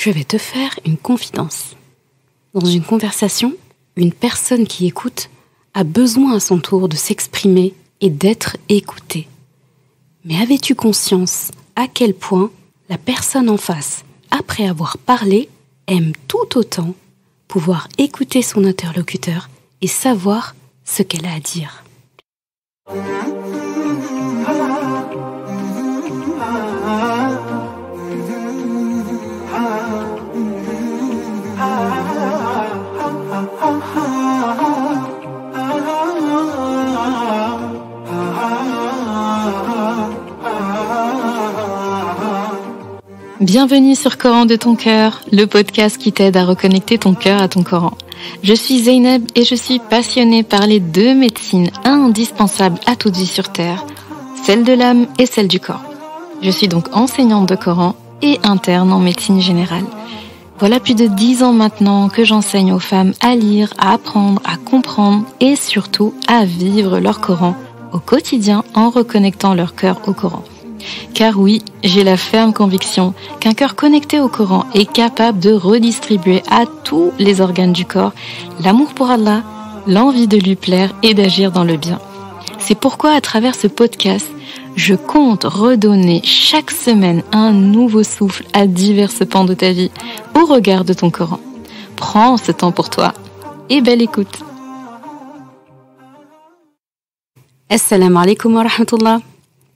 je vais te faire une confidence. Dans une conversation, une personne qui écoute a besoin à son tour de s'exprimer et d'être écoutée. Mais avais-tu conscience à quel point la personne en face, après avoir parlé, aime tout autant pouvoir écouter son interlocuteur et savoir ce qu'elle a à dire? Bienvenue sur Coran de ton cœur, le podcast qui t'aide à reconnecter ton cœur à ton Coran. Je suis Zeynep et je suis passionnée par les deux médecines indispensables à toute vie sur Terre, celle de l'âme et celle du corps. Je suis donc enseignante de Coran et interne en médecine générale. Voilà plus de 10 ans maintenant que j'enseigne aux femmes à lire, à apprendre, à comprendre et surtout à vivre leur Coran au quotidien en reconnectant leur cœur au Coran. Car oui, j'ai la ferme conviction qu'un cœur connecté au Coran est capable de redistribuer à tous les organes du corps l'amour pour Allah, l'envie de lui plaire et d'agir dans le bien. C'est pourquoi à travers ce podcast, je compte redonner chaque semaine un nouveau souffle à divers pans de ta vie au regard de ton Coran. Prends ce temps pour toi et belle écoute. Assalamu alaikum wa rahmatullah.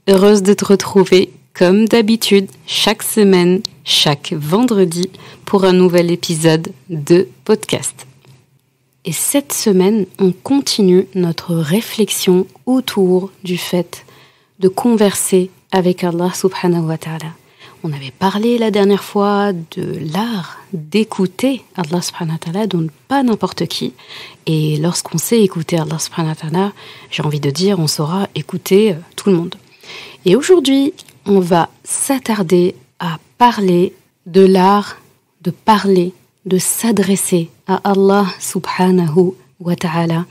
Heureuse de te retrouver, comme d'habitude, chaque semaine, chaque vendredi, pour un nouvel épisode de podcast. Et cette semaine, on continue notre réflexion autour du fait de converser avec Allah subhanahu wa ta'ala. On avait parlé la dernière fois de l'art d'écouter Allah subhanahu wa ta'ala, donc pas n'importe qui. Et lorsqu'on sait écouter Allah subhanahu wa ta'ala, j'ai envie de dire, on saura écouter tout le monde. Et aujourd'hui, on va s'attarder à parler de l'art de parler, de s'adresser à Allah subhanahu wa ta'ala.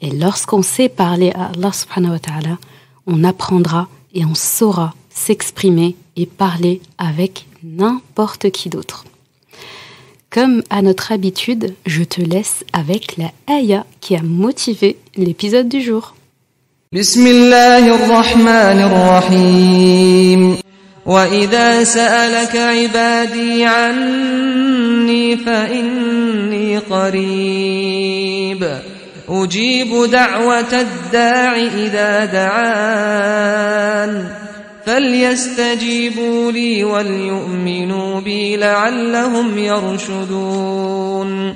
Et lorsqu'on sait parler à Allah subhanahu wa ta'ala, on apprendra et on saura s'exprimer et parler avec n'importe qui d'autre. Comme à notre habitude, je te laisse avec la ayah qui a motivé l'épisode du jour. بسم الله الرحمن الرحيم وإذا سألك عبادي عني فإني قريب أجيب دعوة الداع إذا دعان فليستجيبوا لي وليؤمنوا بي لعلهم يرشدون.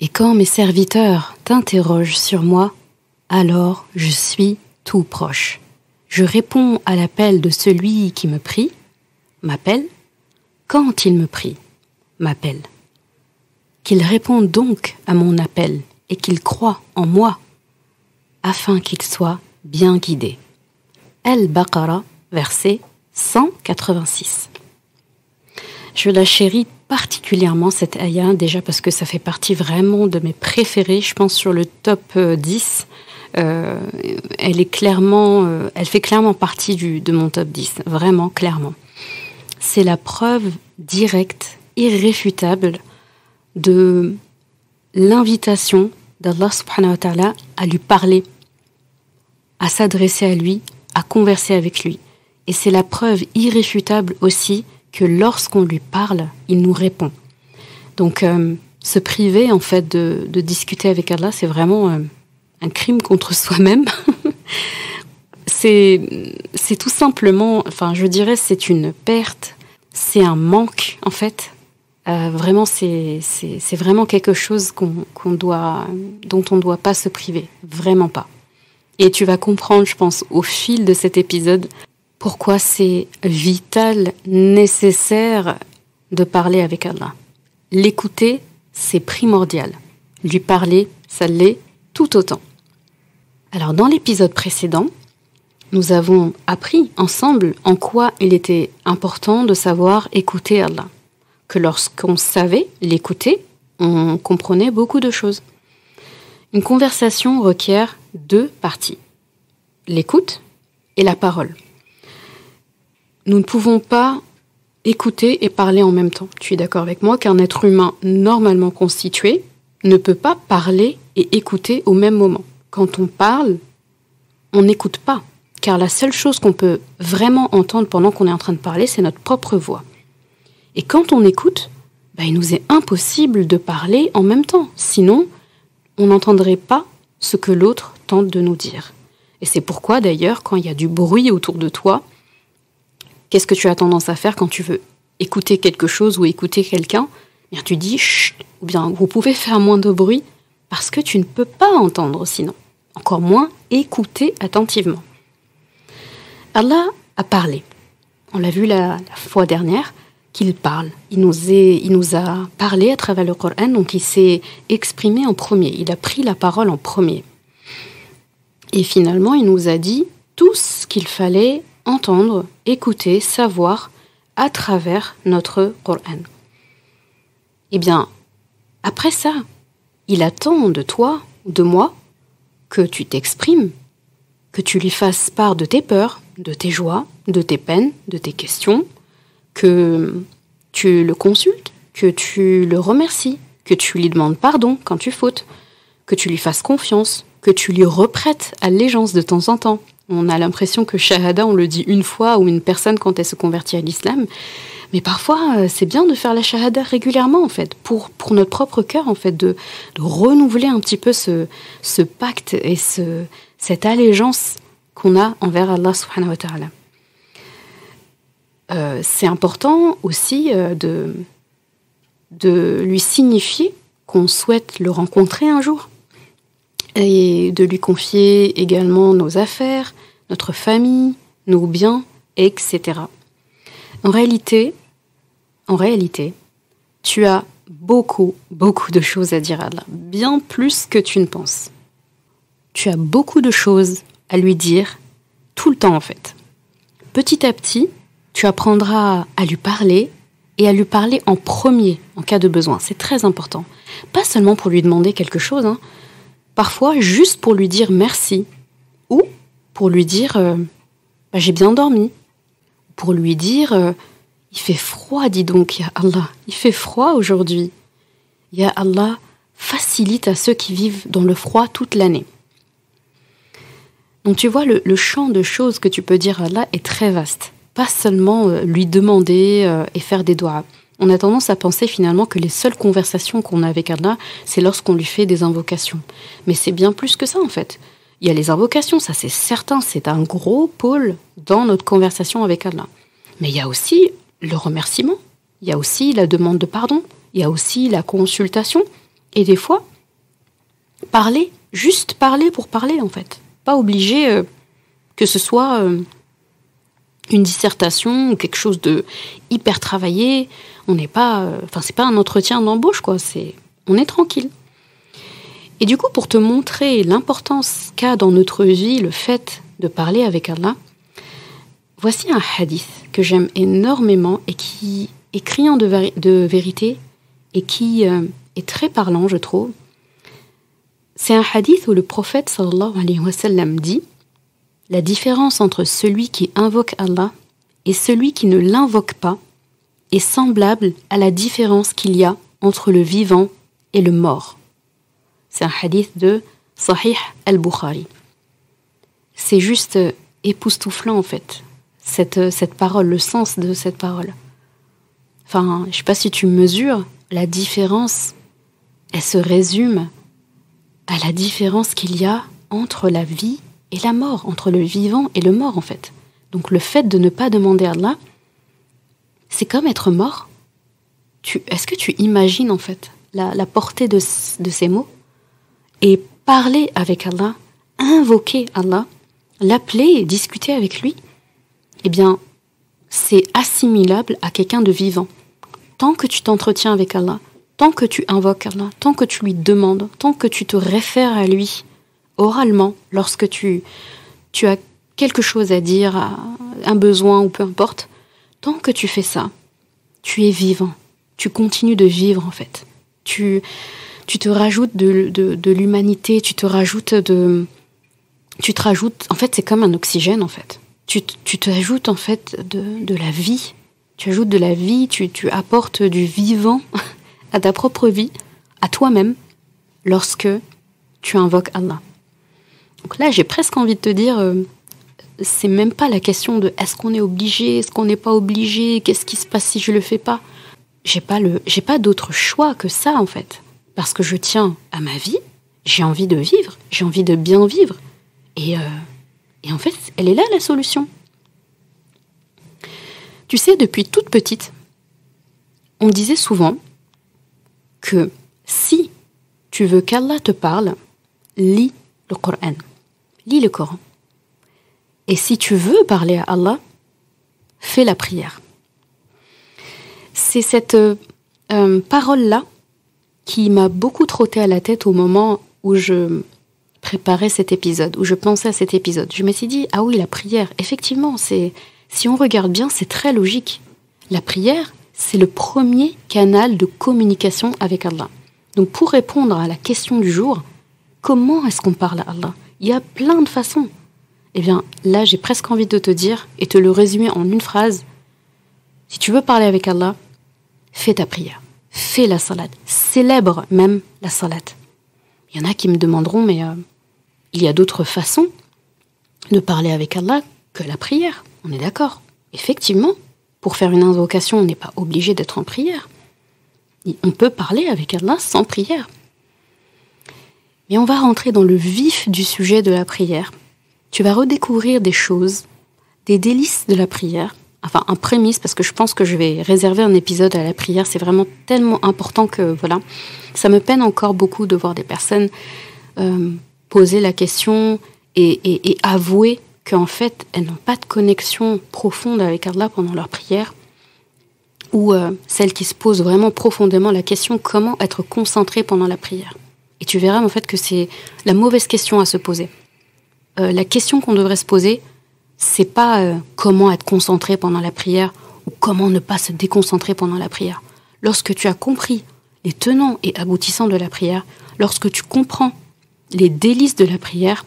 Et quand mes serviteurs t'interrogent sur moi, alors je suis tout proche. Je réponds à l'appel de celui qui me prie, m'appelle, quand il me prie, m'appelle. Qu'il réponde donc à mon appel et qu'il croie en moi, afin qu'il soit bien guidé. Al-Baqarah, verset 186. Je la chéris particulièrement cette ayah, déjà parce que ça fait partie vraiment de mes préférés, je pense sur le top 10. Elle fait clairement partie de mon top 10, vraiment clairement. C'est la preuve directe, irréfutable de l'invitation d'Allah subhanahu wa ta'ala à lui parler, à s'adresser à lui, à converser avec lui. Et c'est la preuve irréfutable aussi que lorsqu'on lui parle, il nous répond. Donc se priver en fait de discuter avec Allah, c'est vraiment un crime contre soi-même. c'est tout simplement, enfin je dirais c'est une perte, c'est un manque en fait. Vraiment c'est vraiment quelque chose dont on ne doit pas se priver, vraiment pas. Et tu vas comprendre, je pense, au fil de cet épisode, pourquoi c'est vital, nécessaire de parler avec Allah. L'écouter, c'est primordial. Lui parler, ça l'est tout autant. Alors, dans l'épisode précédent, nous avons appris ensemble en quoi il était important de savoir écouter Allah. Que lorsqu'on savait l'écouter, on comprenait beaucoup de choses. Une conversation requiert 2 parties, l'écoute et la parole. Nous ne pouvons pas écouter et parler en même temps. Tu es d'accord avec moi qu'un être humain normalement constitué ne peut pas parler et écouter au même moment. Quand on parle, on n'écoute pas, car la seule chose qu'on peut vraiment entendre pendant qu'on est en train de parler, c'est notre propre voix. Et quand on écoute, il nous est impossible de parler en même temps. Sinon, on n'entendrait pas ce que l'autre tente de nous dire. Et c'est pourquoi, d'ailleurs, quand il y a du bruit autour de toi, qu'est-ce que tu as tendance à faire quand tu veux écouter quelque chose ou écouter quelqu'un ? Bien, tu dis « chut » ou bien « vous pouvez faire moins de bruit » parce que tu ne peux pas entendre sinon. Encore moins écouter attentivement. Allah a parlé. On l'a vu la fois dernière qu'il parle. Il nous a parlé à travers le Coran, donc il s'est exprimé en premier. Il a pris la parole en premier. Et finalement, il nous a dit tout ce qu'il fallait entendre, écouter, savoir à travers notre Coran. Eh bien, après ça, il attend de toi ou de moi que tu t'exprimes, que tu lui fasses part de tes peurs, de tes joies, de tes peines, de tes questions, que tu le consultes, que tu le remercies, que tu lui demandes pardon quand tu fautes, que tu lui fasses confiance, que tu lui reprêtes allégeance de temps en temps. On a l'impression que Shahada, on le dit une fois ou une personne quand elle se convertit à l'islam. Mais parfois, c'est bien de faire la Shahada régulièrement, en fait, pour notre propre cœur, en fait, de renouveler un petit peu ce pacte et cette allégeance qu'on a envers Allah subhanahu wa ta'ala. C'est important aussi de lui signifier qu'on souhaite le rencontrer un jour et de lui confier également nos affaires, notre famille, nos biens, etc. En réalité, tu as beaucoup de choses à dire à Allah, bien plus que tu ne penses. Tu as beaucoup de choses à lui dire tout le temps en fait. Petit à petit, tu apprendras à lui parler et à lui parler en premier en cas de besoin. C'est très important. Pas seulement pour lui demander quelque chose, parfois juste pour lui dire merci ou pour lui dire j'ai bien dormi. Pour lui dire il fait froid, dis donc, Ya Allah, il fait froid aujourd'hui. Ya Allah, facilite à ceux qui vivent dans le froid toute l'année. Donc tu vois, le champ de choses que tu peux dire à Allah est très vaste. Pas seulement lui demander et faire des doigts. On a tendance à penser finalement que les seules conversations qu'on a avec Allah, c'est lorsqu'on lui fait des invocations. Mais c'est bien plus que ça en fait. Il y a les invocations, ça c'est certain, c'est un gros pôle dans notre conversation avec Allah. Mais il y a aussi le remerciement, il y a aussi la demande de pardon, il y a aussi la consultation. Et des fois, parler, juste parler pour parler en fait. Pas obligé que ce soit une dissertation ou quelque chose de hyper travaillé. On n'est pas, c'est pas un entretien d'embauche quoi. On est tranquille. Et du coup, pour te montrer l'importance qu'a dans notre vie le fait de parler avec Allah, voici un hadith que j'aime énormément et qui est criant de vérité et qui est très parlant, je trouve. C'est un hadith où le prophète sallallahu alayhi wa sallam dit « La différence entre celui qui invoque Allah et celui qui ne l'invoque pas est semblable à la différence qu'il y a entre le vivant et le mort. » C'est un hadith de Sahih al-Bukhari. C'est juste époustouflant en fait, cette parole, le sens de cette parole. Enfin, je ne sais pas si tu mesures, la différence, elle se résume à la différence qu'il y a entre la vie et la mort, entre le vivant et le mort en fait. Donc le fait de ne pas demander à Allah, c'est comme être mort. Est-ce que tu imagines en fait la portée de ces mots? Et parler avec Allah, invoquer Allah, l'appeler et discuter avec lui, eh bien, c'est assimilable à quelqu'un de vivant. Tant que tu t'entretiens avec Allah, tant que tu invoques Allah, tant que tu lui demandes, tant que tu te réfères à lui oralement, lorsque tu as quelque chose à dire, un besoin ou peu importe, tant que tu fais ça, tu es vivant. Tu continues de vivre en fait. Tu te rajoutes de l'humanité, tu te rajoutes, en fait c'est comme un oxygène en fait. Tu te ajoutes en fait de la vie Tu ajoutes de la vie, tu apportes du vivant à ta propre vie, à toi-même, lorsque tu invoques Allah. Donc là, j'ai presque envie de te dire, c'est même pas la question de est-ce qu'on est obligé, est-ce qu'on n'est pas obligé, qu'est-ce qui se passe si je le fais pas. J'ai pas d'autre choix que ça, en fait. Parce que je tiens à ma vie, j'ai envie de vivre, j'ai envie de bien vivre. Et en fait, elle est là, la solution. Tu sais, depuis toute petite, on me disait souvent que si tu veux qu'Allah te parle, lis le Coran. Lis le Coran. Et si tu veux parler à Allah, fais la prière. C'est cette parole-là qui m'a beaucoup trotté à la tête au moment où je préparais cet épisode, où je pensais à cet épisode. Je me suis dit, ah oui, la prière, effectivement, si on regarde bien, c'est très logique. La prière, c'est le premier canal de communication avec Allah. Donc pour répondre à la question du jour, comment est-ce qu'on parle à Allah? Il y a plein de façons. Eh bien, là, j'ai presque envie de te dire, et te le résumer en une phrase, si tu veux parler avec Allah, fais ta prière, fais la salat, célèbre même la salat. Il y en a qui me demanderont, mais il y a d'autres façons de parler avec Allah que la prière. On est d'accord. Effectivement, pour faire une invocation, on n'est pas obligé d'être en prière. On peut parler avec Allah sans prière. Mais on va rentrer dans le vif du sujet de la prière. Tu vas redécouvrir des choses, des délices de la prière. Enfin, un prémisse, parce que je pense que je vais réserver un épisode à la prière. C'est vraiment tellement important que, voilà, ça me peine encore beaucoup de voir des personnes poser la question et avouer qu'en fait, elles n'ont pas de connexion profonde avec Allah pendant leur prière, ou celles qui se posent vraiment profondément la question comment être concentré pendant la prière. Et tu verras en fait que c'est la mauvaise question à se poser. La question qu'on devrait se poser, c'est pas comment être concentré pendant la prière ou comment ne pas se déconcentrer pendant la prière. Lorsque tu as compris les tenants et aboutissants de la prière, lorsque tu comprends les délices de la prière,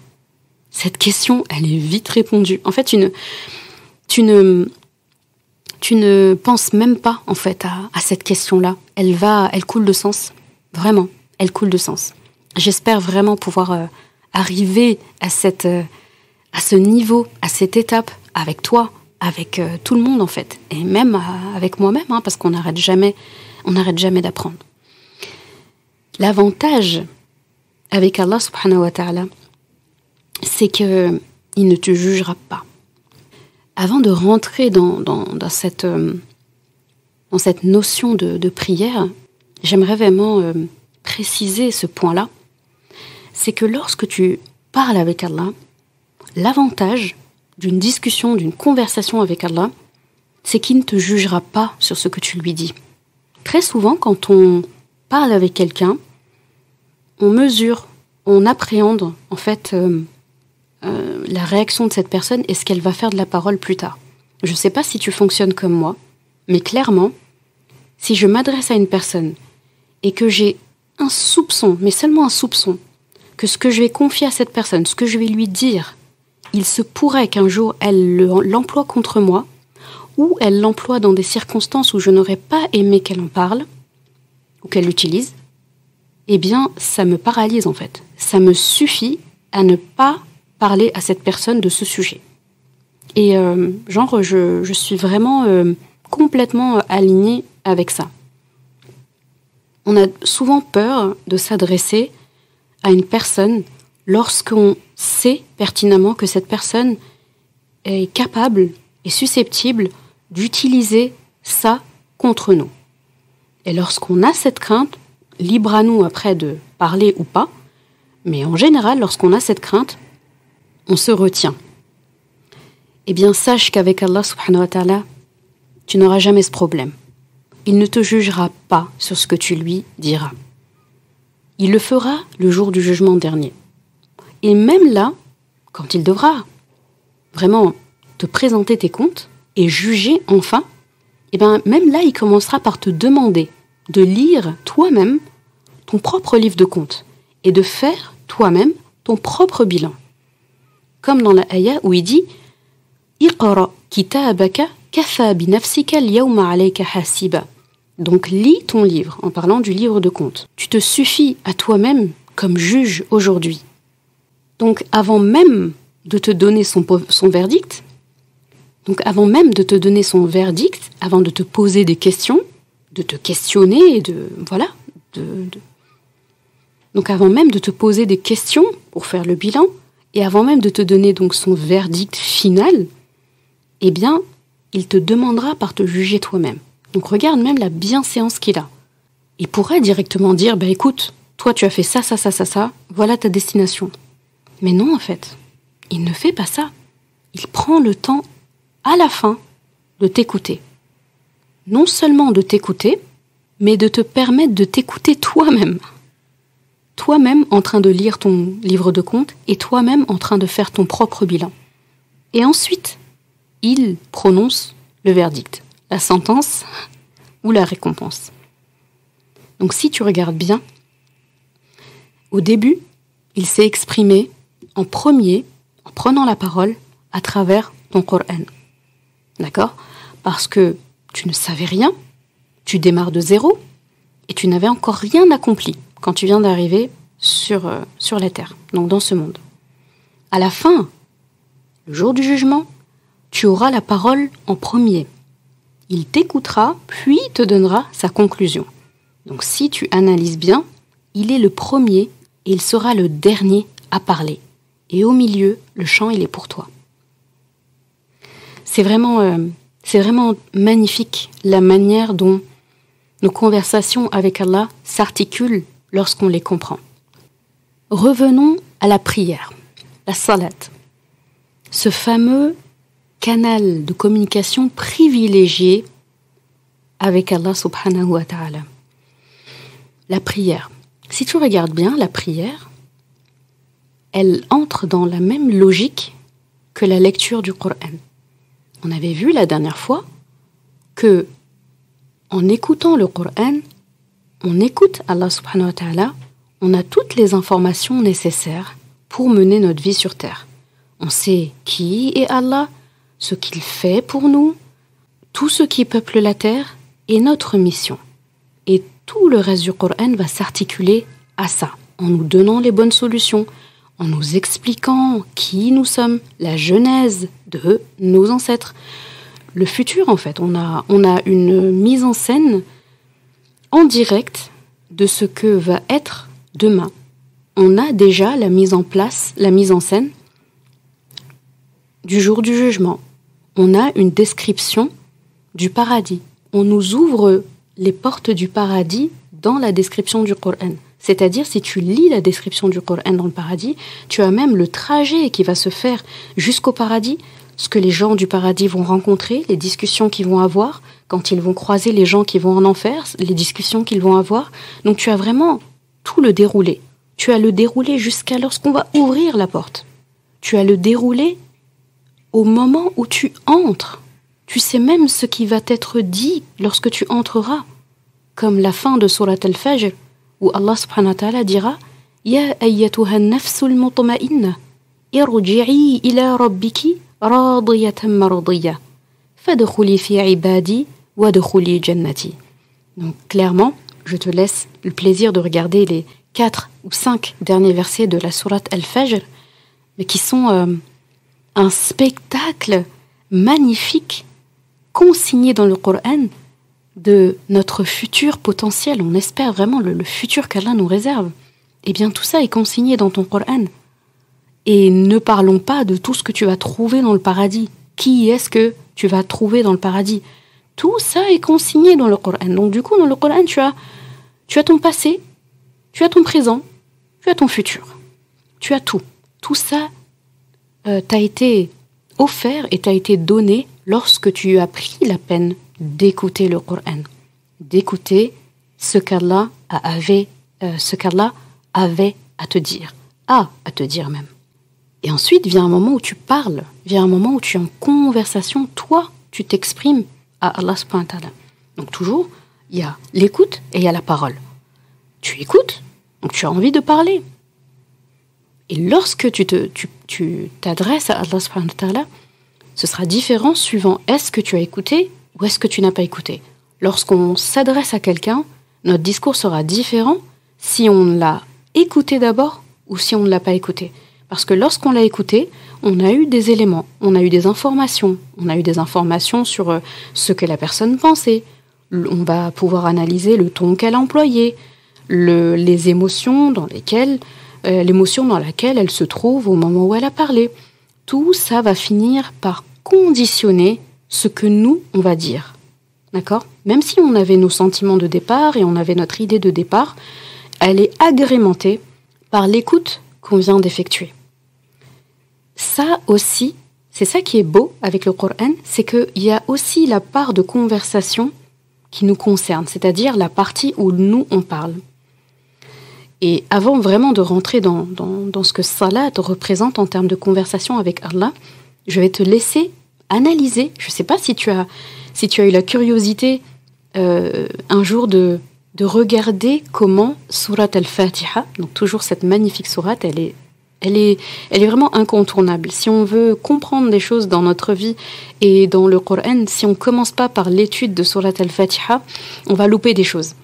cette question, elle est vite répondue. En fait, tu ne penses même pas en fait à cette question-là. Elle coule de sens. Vraiment, elle coule de sens. J'espère vraiment pouvoir arriver à ce niveau, à cette étape, avec toi, avec tout le monde en fait, et même avec moi-même, hein, parce qu'on n'arrête jamais d'apprendre. L'avantage avec Allah subhanahu wa ta'ala, c'est qu'il ne te jugera pas. Avant de rentrer dans cette notion de prière, j'aimerais vraiment préciser ce point-là. C'est que lorsque tu parles avec Allah, l'avantage d'une discussion, d'une conversation avec Allah, c'est qu'il ne te jugera pas sur ce que tu lui dis. Très souvent, quand on parle avec quelqu'un, on mesure, on appréhende en fait la réaction de cette personne et ce qu'elle va faire de la parole plus tard. Je ne sais pas si tu fonctionnes comme moi, mais clairement, si je m'adresse à une personne et que j'ai un soupçon, mais seulement un soupçon, que ce que je vais confier à cette personne, ce que je vais lui dire, il se pourrait qu'un jour elle l'emploie contre moi, ou elle l'emploie dans des circonstances où je n'aurais pas aimé qu'elle en parle, ou qu'elle l'utilise, eh bien, ça me paralyse en fait. Ça me suffit à ne pas parler à cette personne de ce sujet. Et je suis vraiment complètement alignée avec ça. On a souvent peur de s'adresser à une personne lorsqu'on sait pertinemment que cette personne est capable et susceptible d'utiliser ça contre nous. Et lorsqu'on a cette crainte, libre à nous après de parler ou pas, mais en général, lorsqu'on a cette crainte, on se retient. Eh bien, sache qu'avec Allah subhanahu wa ta'ala, tu n'auras jamais ce problème. Il ne te jugera pas sur ce que tu lui diras. Il le fera le jour du jugement dernier. Et même là, quand il devra vraiment te présenter tes comptes et juger enfin, eh bien, même là, il commencera par te demander de lire toi-même ton propre livre de comptes et de faire toi-même ton propre bilan. Comme dans la ayah où il dit « Iqra Kitabaka kafa bi nafsika al-yawma alayka hasiba. Donc lis ton livre, en parlant du livre de comptes. Tu te suffis à toi-même comme juge aujourd'hui. Donc avant même de te donner son verdict, avant de te poser des questions, de te questionner, donc avant même de te poser des questions pour faire le bilan, et avant même de te donner donc son verdict final, eh bien, il te demandera par te juger toi-même. Donc regarde même la bienséance qu'il a. Il pourrait directement dire, écoute, toi tu as fait ça, voilà ta destination. Mais non, en fait, il ne fait pas ça. Il prend le temps, à la fin, de t'écouter. Non seulement de t'écouter, mais de te permettre de t'écouter toi-même. Toi-même en train de lire ton livre de comptes et toi-même en train de faire ton propre bilan. Et ensuite, il prononce le verdict, la sentence ou la récompense. Donc si tu regardes bien, au début, il s'est exprimé en premier, en prenant la parole à travers ton Coran. D'accord ? Parce que tu ne savais rien, tu démarres de zéro et tu n'avais encore rien accompli quand tu viens d'arriver sur la terre, donc dans ce monde. À la fin, le jour du jugement, tu auras la parole en premier. Il t'écoutera, puis te donnera sa conclusion. Donc si tu analyses bien, il est le premier et il sera le dernier à parler. Et au milieu, le chant, il est pour toi. C'est vraiment magnifique la manière dont nos conversations avec Allah s'articulent lorsqu'on les comprend. Revenons à la prière, la salat. Ce fameux canal de communication privilégié avec Allah subhanahu wa ta'ala. La prière. Si tu regardes bien, la prière, elle entre dans la même logique que la lecture du Coran. On avait vu la dernière fois que en écoutant le Coran, on écoute Allah subhanahu wa ta'ala, on a toutes les informations nécessaires pour mener notre vie sur terre. On sait qui est Allah, ce qu'il fait pour nous, tout ce qui peuple la terre et notre mission. Et tout le reste du Coran va s'articuler à ça, en nous donnant les bonnes solutions, en nous expliquant qui nous sommes, la genèse de nos ancêtres, le futur en fait. On a une mise en scène en direct de ce que va être demain. On a déjà la mise en place, la mise en scène du jour du jugement. On a une description du paradis. On nous ouvre les portes du paradis dans la description du Coran. C'est-à-dire, si tu lis la description du Coran dans le paradis, tu as même le trajet qui va se faire jusqu'au paradis, ce que les gens du paradis vont rencontrer, les discussions qu'ils vont avoir, quand ils vont croiser les gens qui vont en enfer, les discussions qu'ils vont avoir. Donc tu as vraiment tout le déroulé. Tu as le déroulé jusqu'à lorsqu'on va ouvrir la porte. Tu as le déroulé au moment où tu entres. Tu sais même ce qui va t'être dit lorsque tu entreras. Comme la fin de Surat Al-Fajr, où Allah subhanahu wa ta'ala dira « Ya ayyatuha nafsul mutma'inna, irji'i ila rabbiki radiyatan mardiyya, fadkhuli fi ibadi wadkhuli jannati » Donc clairement, je te laisse le plaisir de regarder les 4 ou 5 derniers versets de la Surat Al-Fajr, mais qui sont un spectacle magnifique consigné dans le Coran de notre futur potentiel. On espère vraiment le futur qu'Allah nous réserve. Eh bien, tout ça est consigné dans ton Coran. Et ne parlons pas de tout ce que tu vas trouver dans le paradis. Qui est-ce que tu vas trouver dans le paradis? Tout ça est consigné dans le Coran. Donc du coup, dans le Coran, tu as ton passé, tu as ton présent, tu as ton futur. Tu as tout. Tout ça t'a été offert et t'a été donné lorsque tu as pris la peine d'écouter le Coran, d'écouter ce qu'Allah avait à te dire, à te dire même. Et ensuite vient un moment où tu parles, vient un moment où tu es en conversation, toi, tu t'exprimes à Allah subhanahu wa ta'ala. Donc toujours, il y a l'écoute et il y a la parole. Tu écoutes, donc tu as envie de parler. Et lorsque tu t'adresses à Allah subhanahu wa ta'ala, Ce sera différent suivant est-ce que tu as écouté ou est-ce que tu n'as pas écouté. Lorsqu'on s'adresse à quelqu'un, notre discours sera différent si on l'a écouté d'abord ou si on ne l'a pas écouté. Parce que lorsqu'on l'a écouté, on a eu des éléments, on a eu des informations. On a eu des informations sur ce que la personne pensait. On va pouvoir analyser le ton qu'elle a employé, les émotions dans lesquelles, l'émotion dans laquelle elle se trouve au moment où elle a parlé. Tout ça va finir par conditionner ce que nous, on va dire. D'accord ? Même si on avait nos sentiments de départ et on avait notre idée de départ, elle est agrémentée par l'écoute qu'on vient d'effectuer. Ça aussi, c'est ça qui est beau avec le Coran, c'est qu'il y a aussi la part de conversation qui nous concerne, c'est-à-dire la partie où nous, on parle. Et avant vraiment de rentrer dans ce que salat représente en termes de conversation avec Allah, je vais te laisser analyser. Je ne sais pas si tu as eu la curiosité un jour de regarder comment Surat al-Fatiha, donc toujours cette magnifique sourate, elle est vraiment incontournable. Si on veut comprendre des choses dans notre vie et dans le Coran, si on ne commence pas par l'étude de Surat al-Fatiha, on va louper des choses.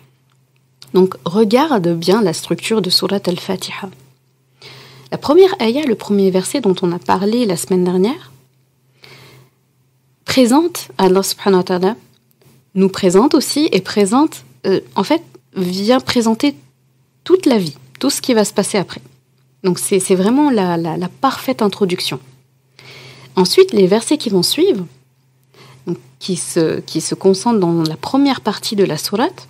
Donc, regarde bien la structure de Surat al-Fatiha. La première ayah, le premier verset dont on a parlé la semaine dernière, présente, Allah subhanahu wa ta'ala nous présente aussi et présente, vient présenter toute la vie, tout ce qui va se passer après. Donc, c'est vraiment la parfaite introduction. Ensuite, les versets qui vont suivre, donc, qui se concentrent dans la première partie de la sourate,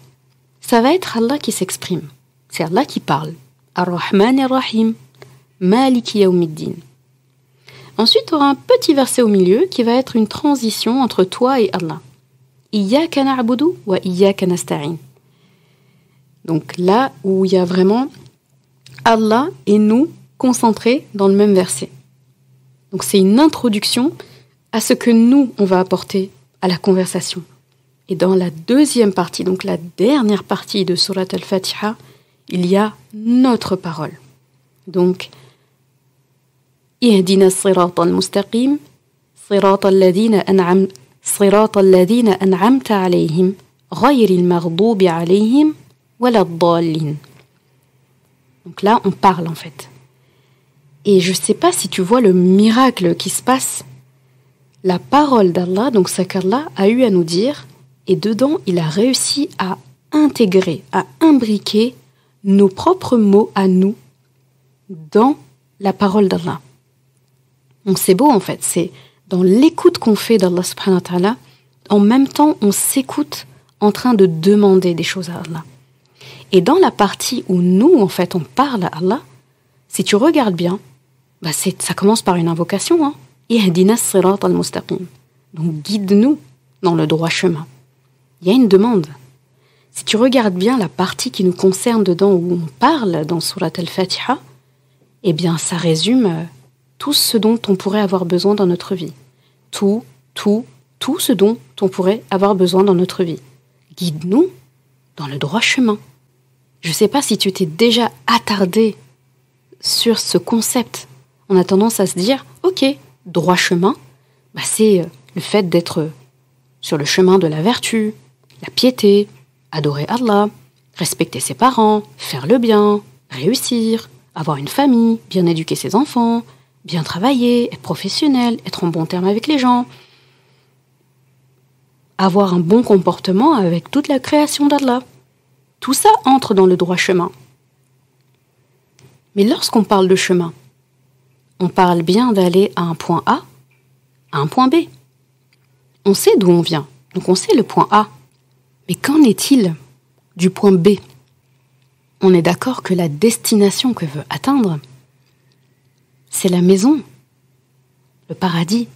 ça va être Allah qui s'exprime. C'est Allah qui parle. Ar-Rahman ar-Rahim, Maliki Yawmiddin. Ensuite, tu auras un petit verset au milieu qui va être une transition entre toi et Allah. Iyyaka na'budu wa iyyaka nasta'in. Donc là où il y a vraiment Allah et nous concentrés dans le même verset. Donc c'est une introduction à ce que nous, on va apporter à la conversation. Et dans la deuxième partie, donc la dernière partie de Surat al-Fatiha, il y a notre parole. Donc, Ihdina as-sirata al-mustaqim, sirata alladhina an'amta alayhim, ghayri al-maghdubi alayhim, wala ad-dallin. Donc là, on parle en fait. Et je ne sais pas si tu vois le miracle qui se passe. La parole d'Allah, donc ce qu'Allah a eu à nous dire, et dedans, il a réussi à intégrer, à imbriquer nos propres mots à nous dans la parole d'Allah. Donc c'est beau en fait, c'est dans l'écoute qu'on fait d'Allah subhanahu wa ta'ala, en même temps on s'écoute en train de demander des choses à Allah. Et dans la partie où nous en fait on parle à Allah, si tu regardes bien, ça commence par une invocation, hein. Ihdina as-sirata al-mustaqim. Donc guide-nous dans le droit chemin. Il y a une demande. Si tu regardes bien la partie qui nous concerne dedans, où on parle dans Surat al-Fatiha, eh bien, ça résume tout ce dont on pourrait avoir besoin dans notre vie. Tout ce dont on pourrait avoir besoin dans notre vie. Guide-nous dans le droit chemin. Je ne sais pas si tu t'es déjà attardé sur ce concept. On a tendance à se dire, ok, droit chemin, c'est le fait d'être sur le chemin de la vertu, la piété, adorer Allah, respecter ses parents, faire le bien, réussir, avoir une famille, bien éduquer ses enfants, bien travailler, être professionnel, être en bon terme avec les gens, avoir un bon comportement avec toute la création d'Allah. Tout ça entre dans le droit chemin. Mais lorsqu'on parle de chemin, on parle bien d'aller à un point A, à un point B. On sait d'où on vient, donc on sait le point A. Mais qu'en est-il du point B ? On est d'accord que la destination que veut atteindre, c'est la maison, le paradis.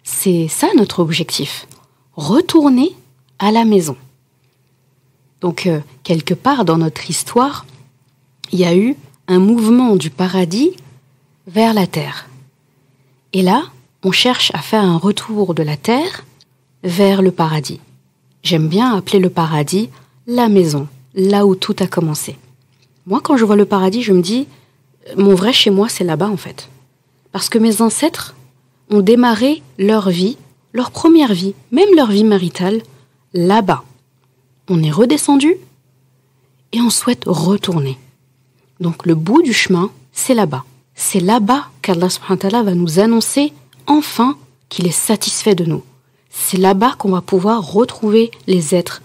C'est ça notre objectif, retourner à la maison. Donc, quelque part dans notre histoire, il y a eu un mouvement du paradis vers la terre. Et là, on cherche à faire un retour de la terre vers le paradis. J'aime bien appeler le paradis la maison, là où tout a commencé. Moi, quand je vois le paradis, je me dis, mon vrai chez moi, c'est là-bas en fait. Parce que mes ancêtres ont démarré leur vie, leur première vie, même leur vie maritale, là-bas. On est redescendu et on souhaite retourner. Donc le bout du chemin, c'est là-bas. C'est là-bas qu'Allah subhanahu wa ta'ala va nous annoncer enfin qu'il est satisfait de nous. C'est là-bas qu'on va pouvoir retrouver les êtres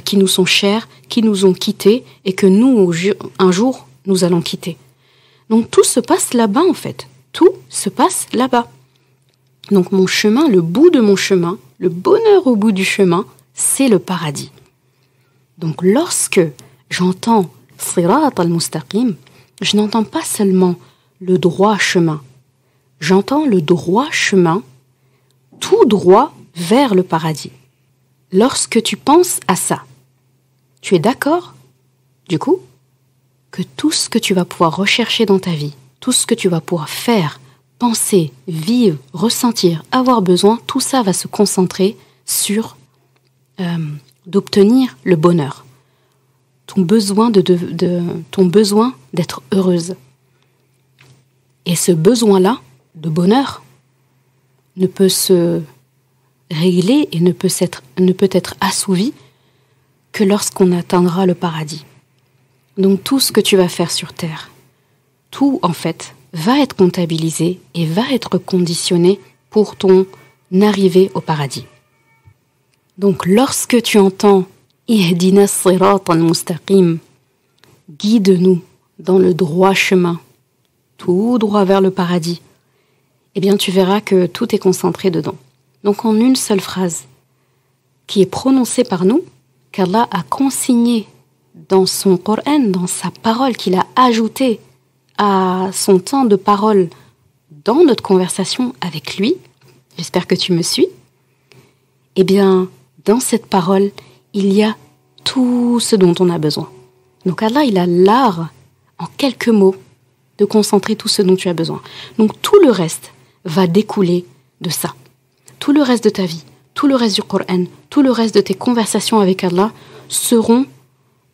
qui nous sont chers, qui nous ont quittés et que nous, un jour, nous allons quitter. Donc tout se passe là-bas en fait. Tout se passe là-bas. Donc mon chemin, le bout de mon chemin, le bonheur au bout du chemin, c'est le paradis. Donc lorsque j'entends Sirat al-Mustaqim, je n'entends pas seulement le droit chemin. J'entends le droit chemin, tout droit vers le paradis. Lorsque tu penses à ça, tu es d'accord, du coup, que tout ce que tu vas pouvoir rechercher dans ta vie, tout ce que tu vas pouvoir faire, penser, vivre, ressentir, avoir besoin, tout ça va se concentrer sur d'obtenir le bonheur. Ton besoin d'être heureuse. Et ce besoin-là de bonheur ne peut se régler et ne peut être assouvi que lorsqu'on atteindra le paradis. Donc tout ce que tu vas faire sur terre, tout en fait va être comptabilisé et va être conditionné pour ton arrivée au paradis. Donc lorsque tu entends Ihdina as-sirat al-mustaqim, guide-nous dans le droit chemin, tout droit vers le paradis, eh bien tu verras que tout est concentré dedans. Donc en une seule phrase qui est prononcée par nous, qu'Allah a consigné dans son Coran, dans sa parole qu'il a ajoutée à son temps de parole dans notre conversation avec lui, j'espère que tu me suis, eh bien dans cette parole, il y a tout ce dont on a besoin. Donc Allah, il a l'art, en quelques mots, de concentrer tout ce dont tu as besoin. Donc tout le reste va découler de ça. Tout le reste de ta vie, tout le reste du Coran, tout le reste de tes conversations avec Allah seront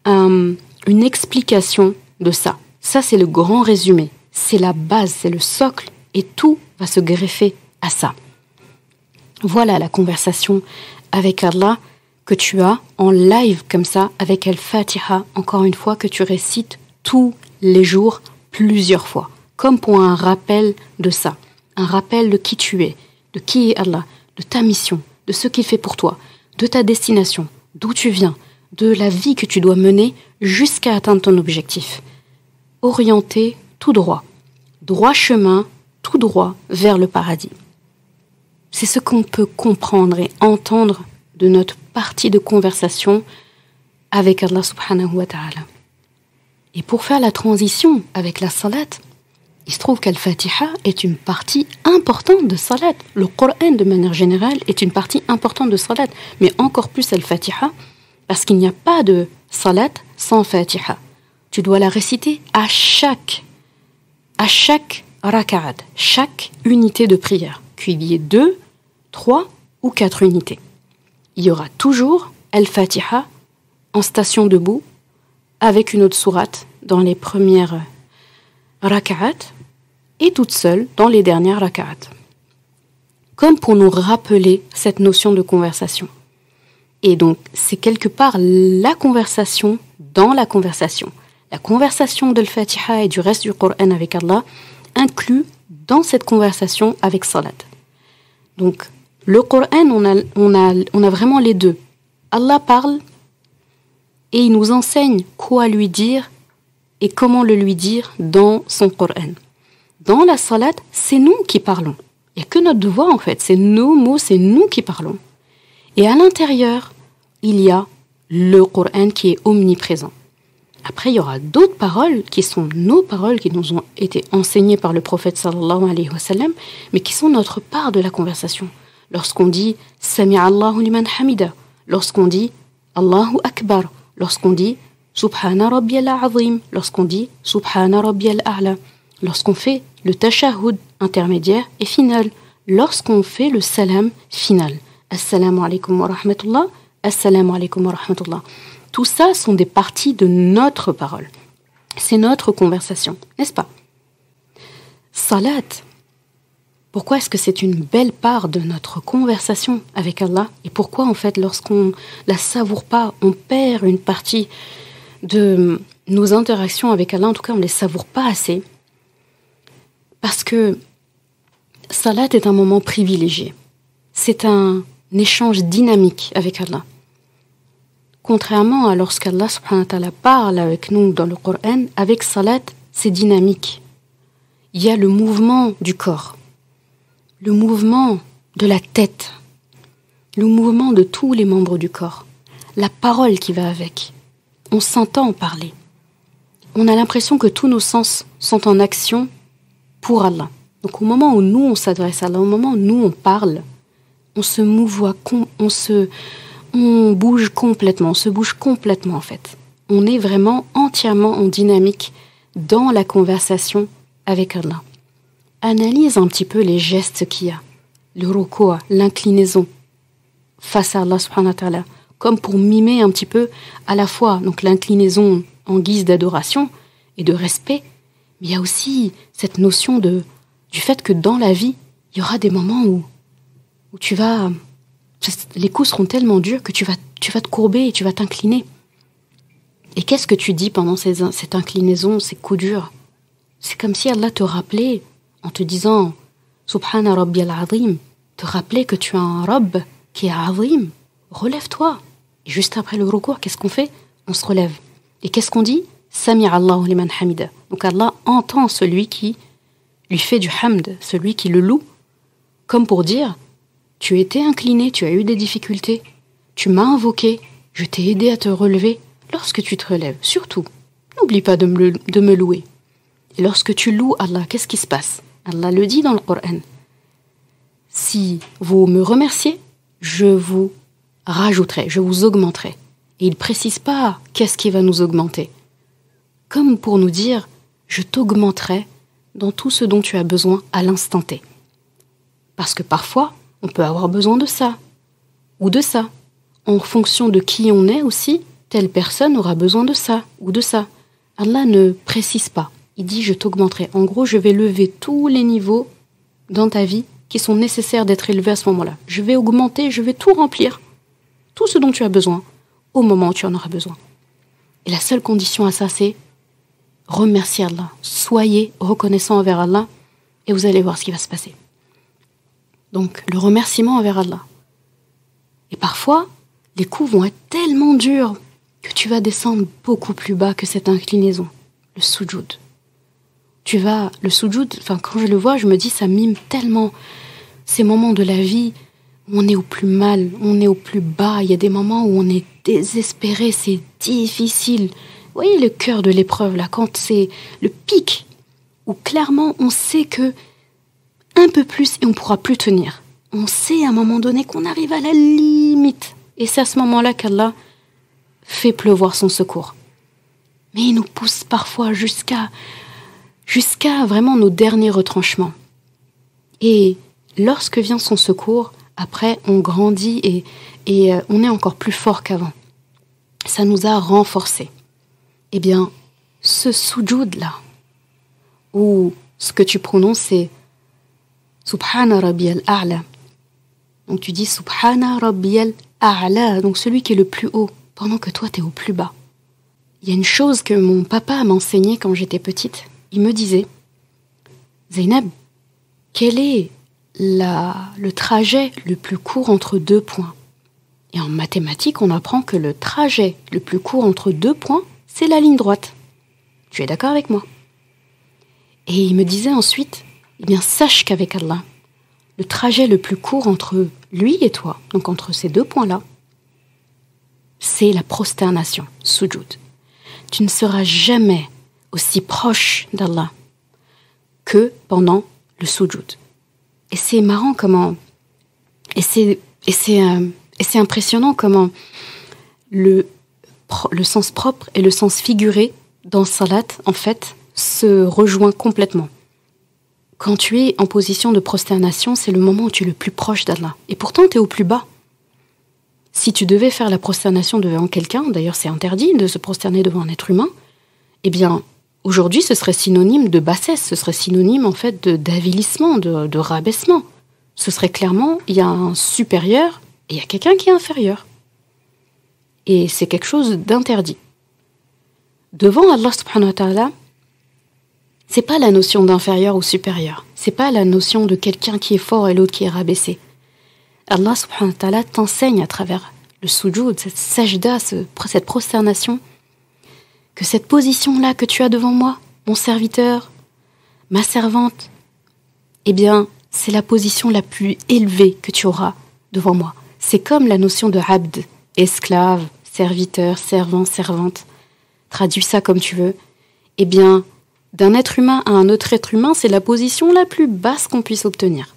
une explication de ça. Ça, c'est le grand résumé. C'est la base, c'est le socle et tout va se greffer à ça. Voilà la conversation avec Allah que tu as en live comme ça avec Al-Fatiha, encore une fois, que tu récites tous les jours plusieurs fois, comme pour un rappel de ça, un rappel de qui tu es, de qui est Allah, de ta mission, de ce qu'il fait pour toi, de ta destination, d'où tu viens, de la vie que tu dois mener jusqu'à atteindre ton objectif. Orienté tout droit, droit chemin, tout droit vers le paradis. C'est ce qu'on peut comprendre et entendre de notre partie de conversation avec Allah subhanahu wa ta'ala. Et pour faire la transition avec la salat, il se trouve qu'Al-Fatiha est une partie importante de salat. Le Coran, de manière générale, est une partie importante de salat, mais encore plus Al-Fatiha, parce qu'il n'y a pas de salat sans Fatiha. Tu dois la réciter à chaque raka'at, chaque unité de prière, qu'il y ait 2, 3 ou 4 unités. Il y aura toujours Al-Fatiha en station debout, avec une autre sourate dans les premières raka'at, et toute seule dans les dernières raka'at. Comme pour nous rappeler cette notion de conversation. Et donc, c'est quelque part la conversation dans la conversation. La conversation de l'Fatiha et du reste du Coran avec Allah inclut dans cette conversation avec Salat. Donc, le Coran, on a vraiment les deux. Allah parle et il nous enseigne quoi lui dire et comment le lui dire dans son Coran. Dans la salat, c'est nous qui parlons. Il n'y a que notre devoir en fait, c'est nos mots, c'est nous qui parlons. Et à l'intérieur, il y a le Coran qui est omniprésent. Après, il y aura d'autres paroles qui sont nos paroles, qui nous ont été enseignées par le prophète sallallahu alayhi wa sallam, mais qui sont notre part de la conversation. Lorsqu'on dit « Sami'a Allahu liman hamida », lorsqu'on dit « Allahu Akbar », lorsqu'on dit « Subhana Rabbiyal Azim », lorsqu'on dit « Subhana Rabbiyal A'la », lorsqu'on fait le tashahhud intermédiaire et final, lorsqu'on fait le salam final. Assalamu alaikum wa rahmatullah, assalamu alaikum wa rahmatullah. Tout ça sont des parties de notre parole. C'est notre conversation, n'est-ce pas? Salat, Pourquoi est-ce que c'est une belle part de notre conversation avec Allah? Et pourquoi, en fait, lorsqu'on la savoure pas, on perd une partie de nos interactions avec Allah? En tout cas, on ne les savoure pas assez. Parce que Salat est un moment privilégié. C'est un échange dynamique avec Allah. Contrairement à lorsqu'Allah subhanahu wa ta'ala parle avec nous dans le Coran, avec Salat, c'est dynamique. Il y a le mouvement du corps, le mouvement de la tête, le mouvement de tous les membres du corps, la parole qui va avec. On s'entend parler. On a l'impression que tous nos sens sont en action pour Allah. Donc au moment où nous on s'adresse à Allah, au moment où nous on parle, on se mouvoie, on bouge complètement, on se bouge complètement en fait. On est vraiment entièrement en dynamique dans la conversation avec Allah. Analyse un petit peu les gestes qu'il y a, le ruku', l'inclinaison face à Allah subhanahu wa ta'ala, comme pour mimer un petit peu à la fois donc l'inclinaison en guise d'adoration et de respect, mais il y a aussi cette notion du fait que dans la vie, il y aura des moments où les coups seront tellement durs que tu vas te courber et tu vas t'incliner. Et qu'est-ce que tu dis pendant cette inclinaison, ces coups durs? C'est comme si Allah te rappelait, en te disant « Subhana Rabbi al-Azim », te rappeler que tu as un Rabb qui est Azim. Relève-toi. Et juste après le recours, qu'est-ce qu'on fait? On se relève. Et qu'est-ce qu'on dit? « Sami' Allahu liman hamida ». Donc Allah entend celui qui lui fait du hamd, celui qui le loue, comme pour dire « Tu étais incliné, tu as eu des difficultés, tu m'as invoqué, je t'ai aidé à te relever. Lorsque tu te relèves, surtout, n'oublie pas de me louer. » Et lorsque tu loues Allah, qu'est-ce qui se passe? Allah le dit dans le Coran. Si vous me remerciez, je vous rajouterai, je vous augmenterai. Et il ne précise pas qu'est-ce qui va nous augmenter. Comme pour nous dire, je t'augmenterai dans tout ce dont tu as besoin à l'instant T. Parce que parfois, on peut avoir besoin de ça ou de ça. En fonction de qui on est aussi, telle personne aura besoin de ça ou de ça. Allah ne précise pas. Il dit, je t'augmenterai. En gros, je vais lever tous les niveaux dans ta vie qui sont nécessaires d'être élevés à ce moment-là. Je vais augmenter, je vais tout remplir. Tout ce dont tu as besoin, au moment où tu en auras besoin. Et la seule condition à ça, c'est remercier Allah. Soyez reconnaissant envers Allah et vous allez voir ce qui va se passer. Donc, le remerciement envers Allah. Et parfois, les coups vont être tellement durs que tu vas descendre beaucoup plus bas que cette inclinaison, le sujoud. Le sujoud, quand je le vois, je me dis, ça mime tellement ces moments de la vie où on est au plus mal, on est au plus bas. Il y a des moments où on est désespéré, c'est difficile. Vous voyez le cœur de l'épreuve, là, quand c'est le pic, où clairement on sait que un peu plus et on ne pourra plus tenir. On sait à un moment donné qu'on arrive à la limite. Et c'est à ce moment-là qu'Allah fait pleuvoir son secours. Mais il nous pousse parfois jusqu'à vraiment nos derniers retranchements. Et lorsque vient son secours, après on grandit et on est encore plus fort qu'avant. Ça nous a renforcés. Eh bien, ce sujoud-là, où ce que tu prononces, c'est Subhana Rabbi al-A'la. Donc tu dis Subhana Rabbi al-A'la, donc celui qui est le plus haut, pendant que toi tu es au plus bas. Il y a une chose que mon papa m'a enseignée quand j'étais petite. Il me disait, Zainab, quel est le trajet le plus court entre deux points? Et en mathématiques, on apprend que le trajet le plus court entre deux points, c'est la ligne droite. Tu es d'accord avec moi? Et il me disait ensuite, eh bien sache qu'avec Allah, le trajet le plus court entre lui et toi, donc entre ces deux points-là, c'est la prosternation, sujoud. Tu ne seras jamais aussi proche d'Allah que pendant le sujoud. Et c'est marrant comment... Et c'est impressionnant comment le sens propre et le sens figuré dans salat, en fait, se rejoignent complètement. Quand tu es en position de prosternation, c'est le moment où tu es le plus proche d'Allah. Et pourtant, tu es au plus bas. Si tu devais faire la prosternation devant quelqu'un, d'ailleurs c'est interdit de se prosterner devant un être humain, eh bien, Aujourd'hui, ce serait synonyme de bassesse, ce serait synonyme en fait d'avilissement, de rabaissement. Ce serait clairement, il y a un supérieur et il y a quelqu'un qui est inférieur. Et c'est quelque chose d'interdit. Devant Allah subhanahu wa ta'ala, c'est pas la notion d'inférieur ou supérieur. C'est pas la notion de quelqu'un qui est fort et l'autre qui est rabaissé. Allah subhanahu wa ta'ala t'enseigne à travers le sujoud, cette sajda, cette prosternation, que cette position-là que tu as devant moi, mon serviteur, ma servante, eh bien, c'est la position la plus élevée que tu auras devant moi. C'est comme la notion de abd, esclave, serviteur, servant, servante. Traduis ça comme tu veux. Eh bien, d'un être humain à un autre être humain, c'est la position la plus basse qu'on puisse obtenir.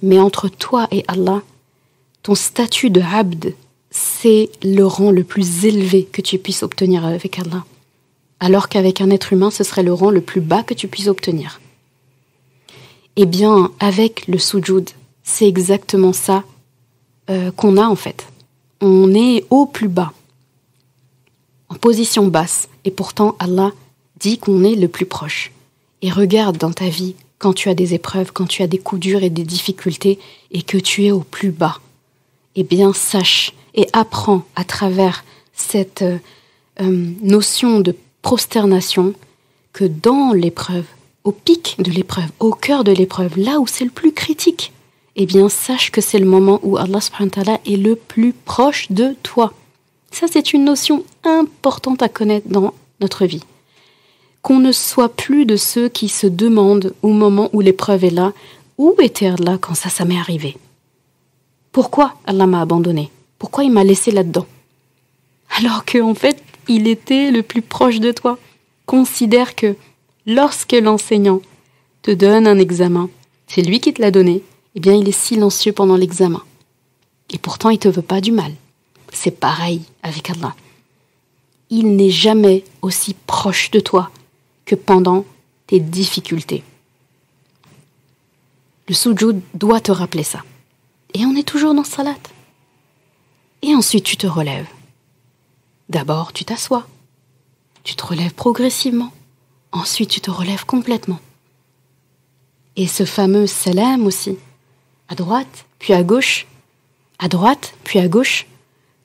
Mais entre toi et Allah, ton statut de abd, c'est le rang le plus élevé que tu puisses obtenir avec Allah. Alors qu'avec un être humain, ce serait le rang le plus bas que tu puisses obtenir. Eh bien, avec le sujoud, c'est exactement ça qu'on a en fait. On est au plus bas, en position basse, et pourtant Allah dit qu'on est le plus proche. Et regarde dans ta vie, quand tu as des épreuves, quand tu as des coups durs et des difficultés, et que tu es au plus bas, eh bien sache et apprends à travers cette notion de prosternation que dans l'épreuve, au pic de l'épreuve, au cœur de l'épreuve, là où c'est le plus critique, eh bien sache que c'est le moment où Allah subhanahu wa ta'ala est le plus proche de toi. Ça, c'est une notion importante à connaître dans notre vie. Qu'on ne soit plus de ceux qui se demandent au moment où l'épreuve est là, où était Allah quand ça m'est arrivé? Pourquoi Allah m'a abandonné? Pourquoi il m'a laissé là-dedans? Alors qu'en fait, il était le plus proche de toi. Considère que lorsque l'enseignant te donne un examen, c'est lui qui te l'a donné, eh bien il est silencieux pendant l'examen. Et pourtant, il ne te veut pas du mal. C'est pareil avec Allah. Il n'est jamais aussi proche de toi que pendant tes difficultés. Le sujoud doit te rappeler ça. Et on est toujours dans salat. Et ensuite, tu te relèves. D'abord, tu t'assois. Tu te relèves progressivement. Ensuite, tu te relèves complètement. Et ce fameux salam aussi, à droite, puis à gauche, à droite, puis à gauche,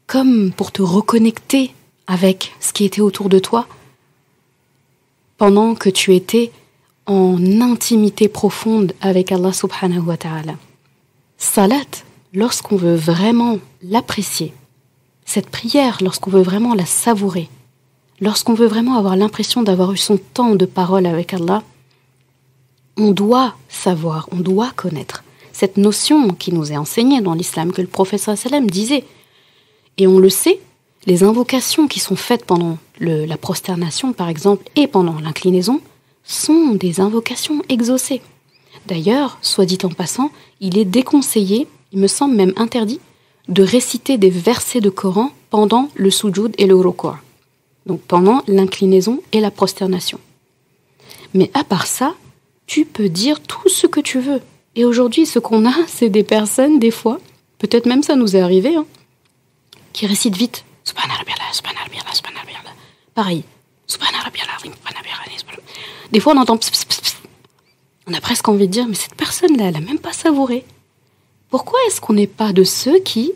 comme pour te reconnecter avec ce qui était autour de toi, pendant que tu étais en intimité profonde avec Allah subhanahu wa ta'ala. Salat, lorsqu'on veut vraiment l'apprécier, cette prière, lorsqu'on veut vraiment la savourer, lorsqu'on veut vraiment avoir l'impression d'avoir eu son temps de parole avec Allah, on doit savoir, on doit connaître cette notion qui nous est enseignée dans l'islam, que le prophète sallam disait. Et on le sait, les invocations qui sont faites pendant la prosternation, par exemple, et pendant l'inclinaison, sont des invocations exaucées. D'ailleurs, soit dit en passant, il est déconseillé, il me semble même interdit, de réciter des versets de Coran pendant le sujoud et le ruku', donc pendant l'inclinaison et la prosternation. Mais à part ça, tu peux dire tout ce que tu veux. Et aujourd'hui, ce qu'on a, c'est des personnes, des fois, peut-être même ça nous est arrivé, qui récitent vite. Pareil. Des fois, on entend pss, pss, pss, pss. On a presque envie de dire, mais cette personne-là, elle n'a même pas savouré. Pourquoi est-ce qu'on n'est pas de ceux qui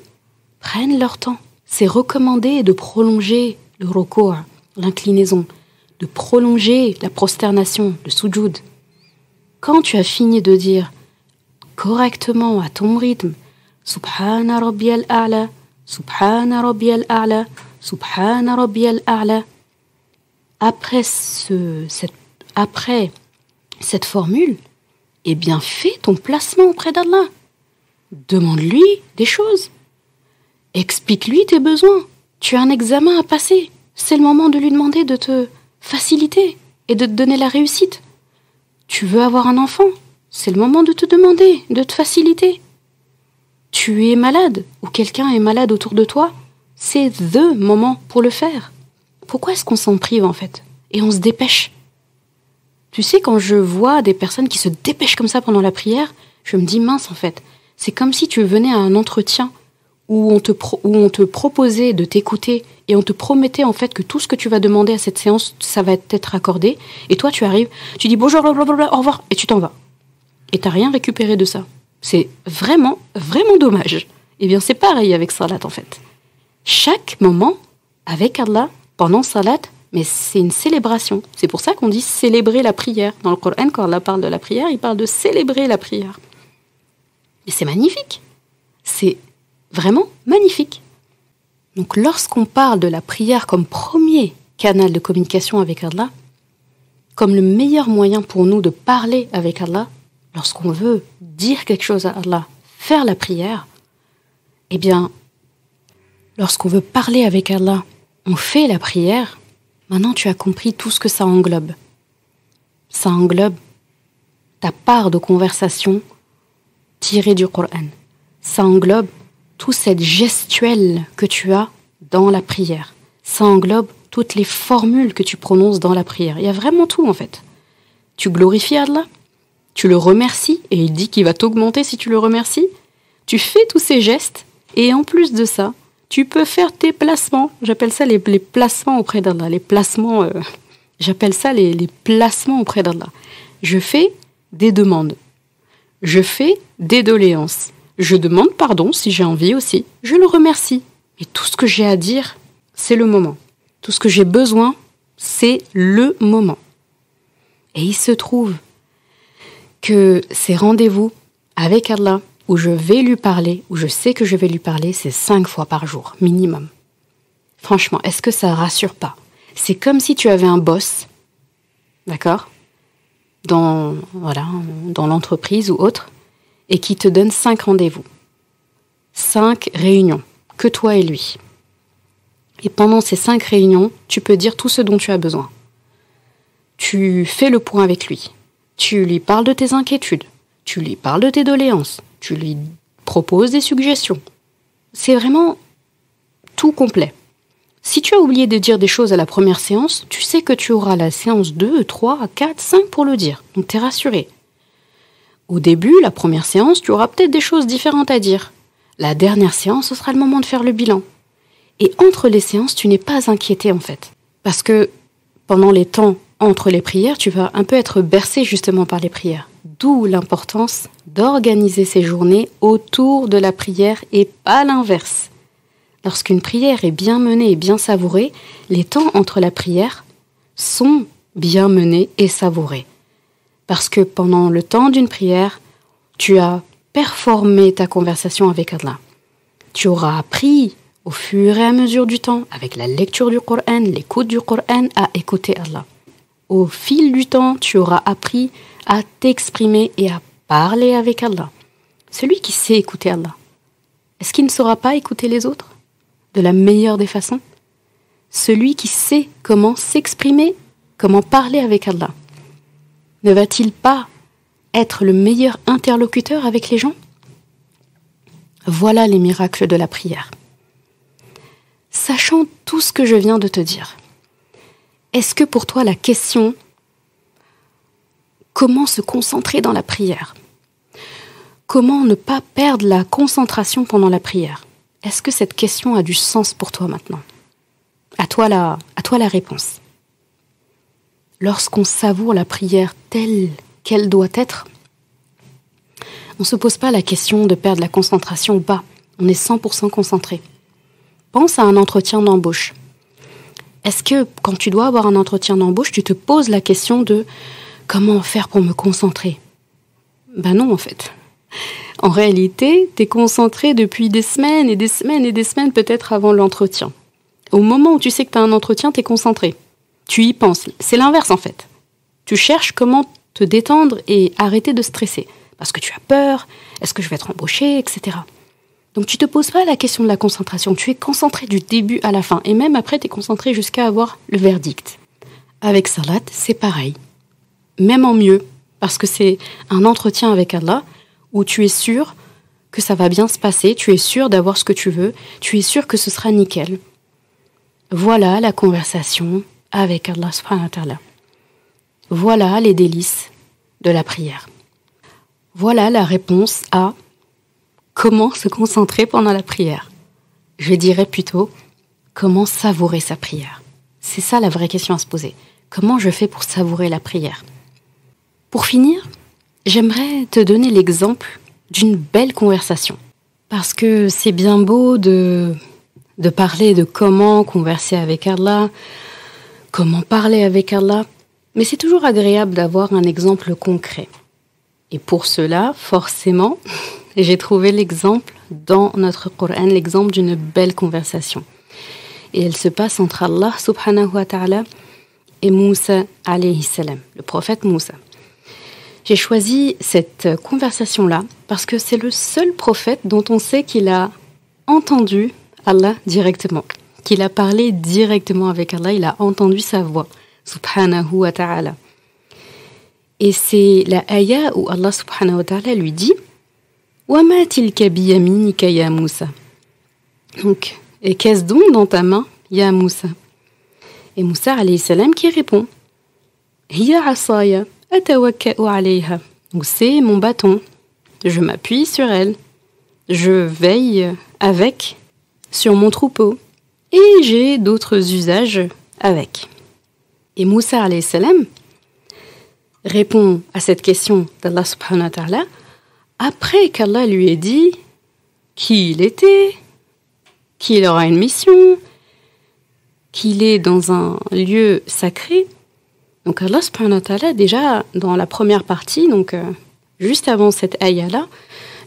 prennent leur temps? C'est recommandé de prolonger le ruku', l'inclinaison, de prolonger la prosternation, le sujoud. Quand tu as fini de dire correctement à ton rythme, Subhana Rabbiyal A'la, Subhana Rabbiyal A'la, Subhana Rabbiyal A'la. Après cette formule, eh bien fais ton placement auprès d'Allah. Demande-lui des choses. Explique-lui tes besoins. Tu as un examen à passer. C'est le moment de lui demander de te faciliter et de te donner la réussite. Tu veux avoir un enfant. C'est le moment de te demander, de te faciliter. Tu es malade ou quelqu'un est malade autour de toi. C'est the moment pour le faire. Pourquoi est-ce qu'on s'en prive en fait? Et on se dépêche. Tu sais, quand je vois des personnes qui se dépêchent comme ça pendant la prière, je me dis mince en fait. C'est comme si tu venais à un entretien où on te proposait de t'écouter et on te promettait en fait que tout ce que tu vas demander à cette séance, ça va t'être accordé. Et toi, tu arrives, tu dis bonjour, blablabla, au revoir, et tu t'en vas. Et t'as rien récupéré de ça. C'est vraiment, vraiment dommage. Eh bien, c'est pareil avec salat en fait. Chaque moment avec Allah, pendant salat, mais c'est une célébration. C'est pour ça qu'on dit célébrer la prière. Dans le Coran, quand Allah parle de la prière, il parle de célébrer la prière. Et c'est magnifique. C'est vraiment magnifique. Donc lorsqu'on parle de la prière comme premier canal de communication avec Allah, comme le meilleur moyen pour nous de parler avec Allah, lorsqu'on veut dire quelque chose à Allah, faire la prière, eh bien, lorsqu'on veut parler avec Allah, on fait la prière, maintenant tu as compris tout ce que ça englobe. Ça englobe ta part de conversation tirée du Coran. Ça englobe toute cette gestuelle que tu as dans la prière. Ça englobe toutes les formules que tu prononces dans la prière. Il y a vraiment tout en fait. Tu glorifies Allah, tu le remercies, et il dit qu'il va t'augmenter si tu le remercies. Tu fais tous ces gestes, et en plus de ça, tu peux faire tes placements. J'appelle ça les placements auprès d'Allah. J'appelle ça les placements auprès d'Allah. Je fais des demandes. Je fais des doléances. Je demande pardon si j'ai envie aussi. Je le remercie. Et tout ce que j'ai à dire, c'est le moment. Tout ce que j'ai besoin, c'est le moment. Et il se trouve que ces rendez-vous avec Allah, où je vais lui parler, où je sais que je vais lui parler, c'est 5 fois par jour, minimum. Franchement, est-ce que ça rassure pas? C'est comme si tu avais un boss, d'accord, dans l'entreprise ou autre, et qui te donne 5 rendez-vous, 5 réunions, que toi et lui. Et pendant ces 5 réunions, tu peux dire tout ce dont tu as besoin. Tu fais le point avec lui. Tu lui parles de tes inquiétudes. Tu lui parles de tes doléances. Tu lui proposes des suggestions. C'est vraiment tout complet. Si tu as oublié de dire des choses à la première séance, tu sais que tu auras la séance 2, 3, 4, 5 pour le dire. Donc tu es rassuré. Au début, la première séance, tu auras peut-être des choses différentes à dire. La dernière séance, ce sera le moment de faire le bilan. Et entre les séances, tu n'es pas inquiété en fait. Parce que pendant les temps entre les prières, tu vas un peu être bercé justement par les prières. D'où l'importance d'organiser ces journées autour de la prière et pas l'inverse. Lorsqu'une prière est bien menée et bien savourée, les temps entre la prière sont bien menés et savourés. Parce que pendant le temps d'une prière, tu as performé ta conversation avec Allah. Tu auras appris au fur et à mesure du temps, avec la lecture du Coran, l'écoute du Coran, à écouter Allah. Au fil du temps, tu auras appris à t'exprimer et à parler avec Allah. Celui qui sait écouter Allah, est-ce qu'il ne saura pas écouter les autres de la meilleure des façons? Celui qui sait comment s'exprimer, comment parler avec Allah, ne va-t-il pas être le meilleur interlocuteur avec les gens? Voilà les miracles de la prière. Sachant tout ce que je viens de te dire, est-ce que pour toi la question « Comment se concentrer dans la prière ?» Comment ne pas perdre la concentration pendant la prière? Est-ce que cette question a du sens pour toi maintenant? À toi la réponse. Lorsqu'on savoure la prière telle qu'elle doit être, on ne se pose pas la question de perdre la concentration ou pas. On est 100% concentré. Pense à un entretien d'embauche. Est-ce que quand tu dois avoir un entretien d'embauche, tu te poses la question de comment faire pour me concentrer? Ben non, en fait. En réalité, tu es concentré depuis des semaines et des semaines et des semaines peut-être avant l'entretien. Au moment où tu sais que tu as un entretien, tu es concentré. Tu y penses. C'est l'inverse en fait. Tu cherches comment te détendre et arrêter de stresser. Parce que tu as peur, est-ce que je vais être embauché, etc. Donc tu ne te poses pas la question de la concentration. Tu es concentré du début à la fin. Et même après, tu es concentré jusqu'à avoir le verdict. Avec salat, c'est pareil. Même en mieux. Parce que c'est un entretien avec Allah où tu es sûr que ça va bien se passer, tu es sûr d'avoir ce que tu veux, tu es sûr que ce sera nickel. Voilà la conversation avec Allah subhanahu wa ta'ala. Voilà les délices de la prière. Voilà la réponse à comment se concentrer pendant la prière. Je dirais plutôt comment savourer sa prière. C'est ça la vraie question à se poser. Comment je fais pour savourer la prière? Pour finir, j'aimerais te donner l'exemple d'une belle conversation. Parce que c'est bien beau de parler de comment converser avec Allah, comment parler avec Allah, mais c'est toujours agréable d'avoir un exemple concret. Et pour cela, forcément, j'ai trouvé l'exemple dans notre Coran, l'exemple d'une belle conversation. Et elle se passe entre Allah subhanahu wa ta'ala et Moussa alayhi salam, le prophète Moussa. J'ai choisi cette conversation-là parce que c'est le seul prophète dont on sait qu'il a entendu Allah directement, qu'il a parlé directement avec Allah, il a entendu sa voix, subhanahu wa ta'ala. Et c'est la ayah où Allah subhanahu wa ta'ala lui dit « Wa ma tilka biyaminika ya Moussa » Donc, et qu'est-ce donc dans ta main, ya Moussa? Et Moussa alayhi salam qui répond « Hiya asaya atawakka'u alayha » Donc c'est mon bâton, je m'appuie sur elle, je veille avec sur mon troupeau et j'ai d'autres usages avec. Et Moussa alayhi salam répond à cette question d'Allah subhanahu wa ta'ala après qu'Allah lui ait dit qui il était, qu'il aura une mission, qu'il est dans un lieu sacré. Donc Allah subhanahu wa ta'ala, déjà dans la première partie, donc juste avant cette ayah-là,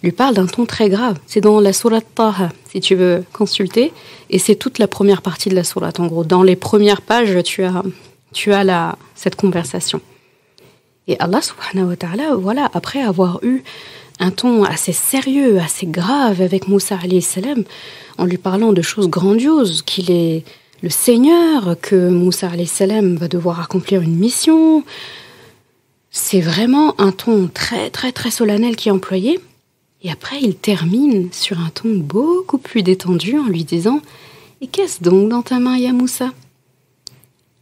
lui parle d'un ton très grave. C'est dans la sourate Taha, si tu veux consulter, et c'est toute la première partie de la sourate. En gros, dans les premières pages, tu as cette conversation. Et Allah subhanahu wa ta'ala, voilà, après avoir eu un ton assez sérieux, assez grave avec Moussa alayhi salam, en lui parlant de choses grandioses, qu'il est le Seigneur, que Moussa alayhi salam va devoir accomplir une mission. C'est vraiment un ton très très très solennel qui est employé. Et après, il termine sur un ton beaucoup plus détendu en lui disant « Et qu'est-ce donc dans ta main, ya Moussa ?»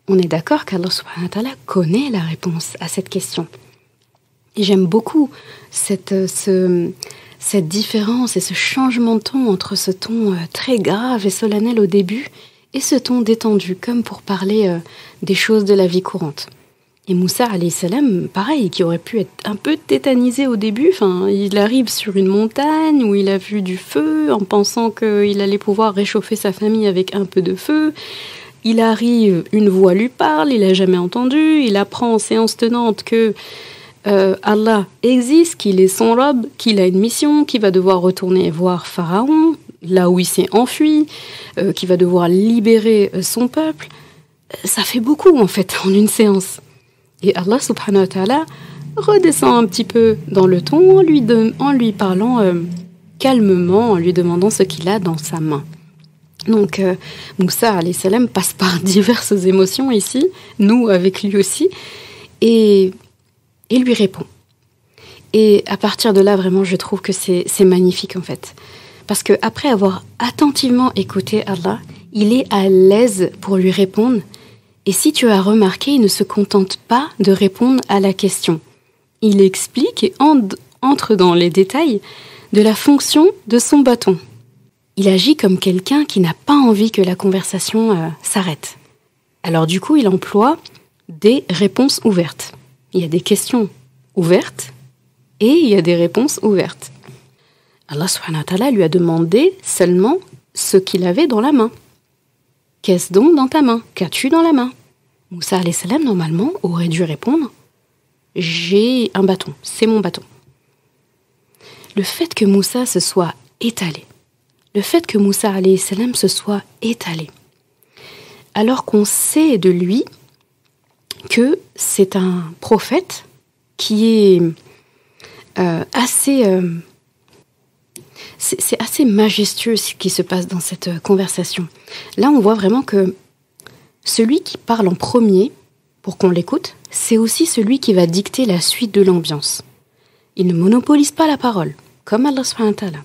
On est d'accord qu'Allah subhanahu wa ta'ala connaît la réponse à cette question. Et j'aime beaucoup cette différence et ce changement de ton entre ce ton très grave et solennel au début et ce ton détendu, comme pour parler des choses de la vie courante. Et Moussa alayhi salam, pareil, qui aurait pu être un peu tétanisé au début, enfin, il arrive sur une montagne où il a vu du feu en pensant qu'il allait pouvoir réchauffer sa famille avec un peu de feu. Il arrive, une voix lui parle, il n'a jamais entendu, il apprend en séance tenante que Allah existe, qu'il est son Rabb, qu'il a une mission, qu'il va devoir retourner voir Pharaon, là où il s'est enfui, qu'il va devoir libérer son peuple. Ça fait beaucoup en fait en une séance. Et Allah subhanahu wa ta'ala redescend un petit peu dans le ton en lui parlant calmement, en lui demandant ce qu'il a dans sa main. Donc Moussa alayhi salam passe par diverses émotions ici, nous avec lui aussi, et lui répond. Et à partir de là, vraiment, je trouve que c'est magnifique en fait. Parce qu'après avoir attentivement écouté Allah, il est à l'aise pour lui répondre. Et si tu as remarqué, il ne se contente pas de répondre à la question. Il explique et entre dans les détails de la fonction de son bâton. Il agit comme quelqu'un qui n'a pas envie que la conversation s'arrête. Alors du coup, il emploie des réponses ouvertes. Il y a des questions ouvertes et il y a des réponses ouvertes. Allah subhanahu wa ta'ala lui a demandé seulement ce qu'il avait dans la main. Qu'est-ce donc dans ta main? Qu'as-tu dans la main? Moussa alayhi salam, normalement, aurait dû répondre « J'ai un bâton, c'est mon bâton ». Le fait que Moussa se soit étalé, alors qu'on sait de lui que c'est un prophète qui est c'est assez majestueux ce qui se passe dans cette conversation. Là, on voit vraiment que celui qui parle en premier, pour qu'on l'écoute, c'est aussi celui qui va dicter la suite de l'ambiance. Il ne monopolise pas la parole, comme Allah subhanahu wa ta'ala.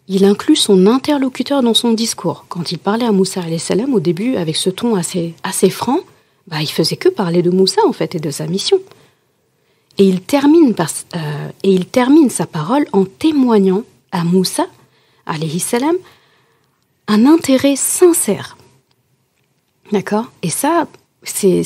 Il inclut son interlocuteur dans son discours. Quand il parlait à Moussa alayhi salam, au début, avec ce ton assez franc, il faisait que parler de Moussa, en fait, et de sa mission. Et il termine sa parole en témoignant à Moussa alayhi salam un intérêt sincère. D'accord ? Et ça, c'est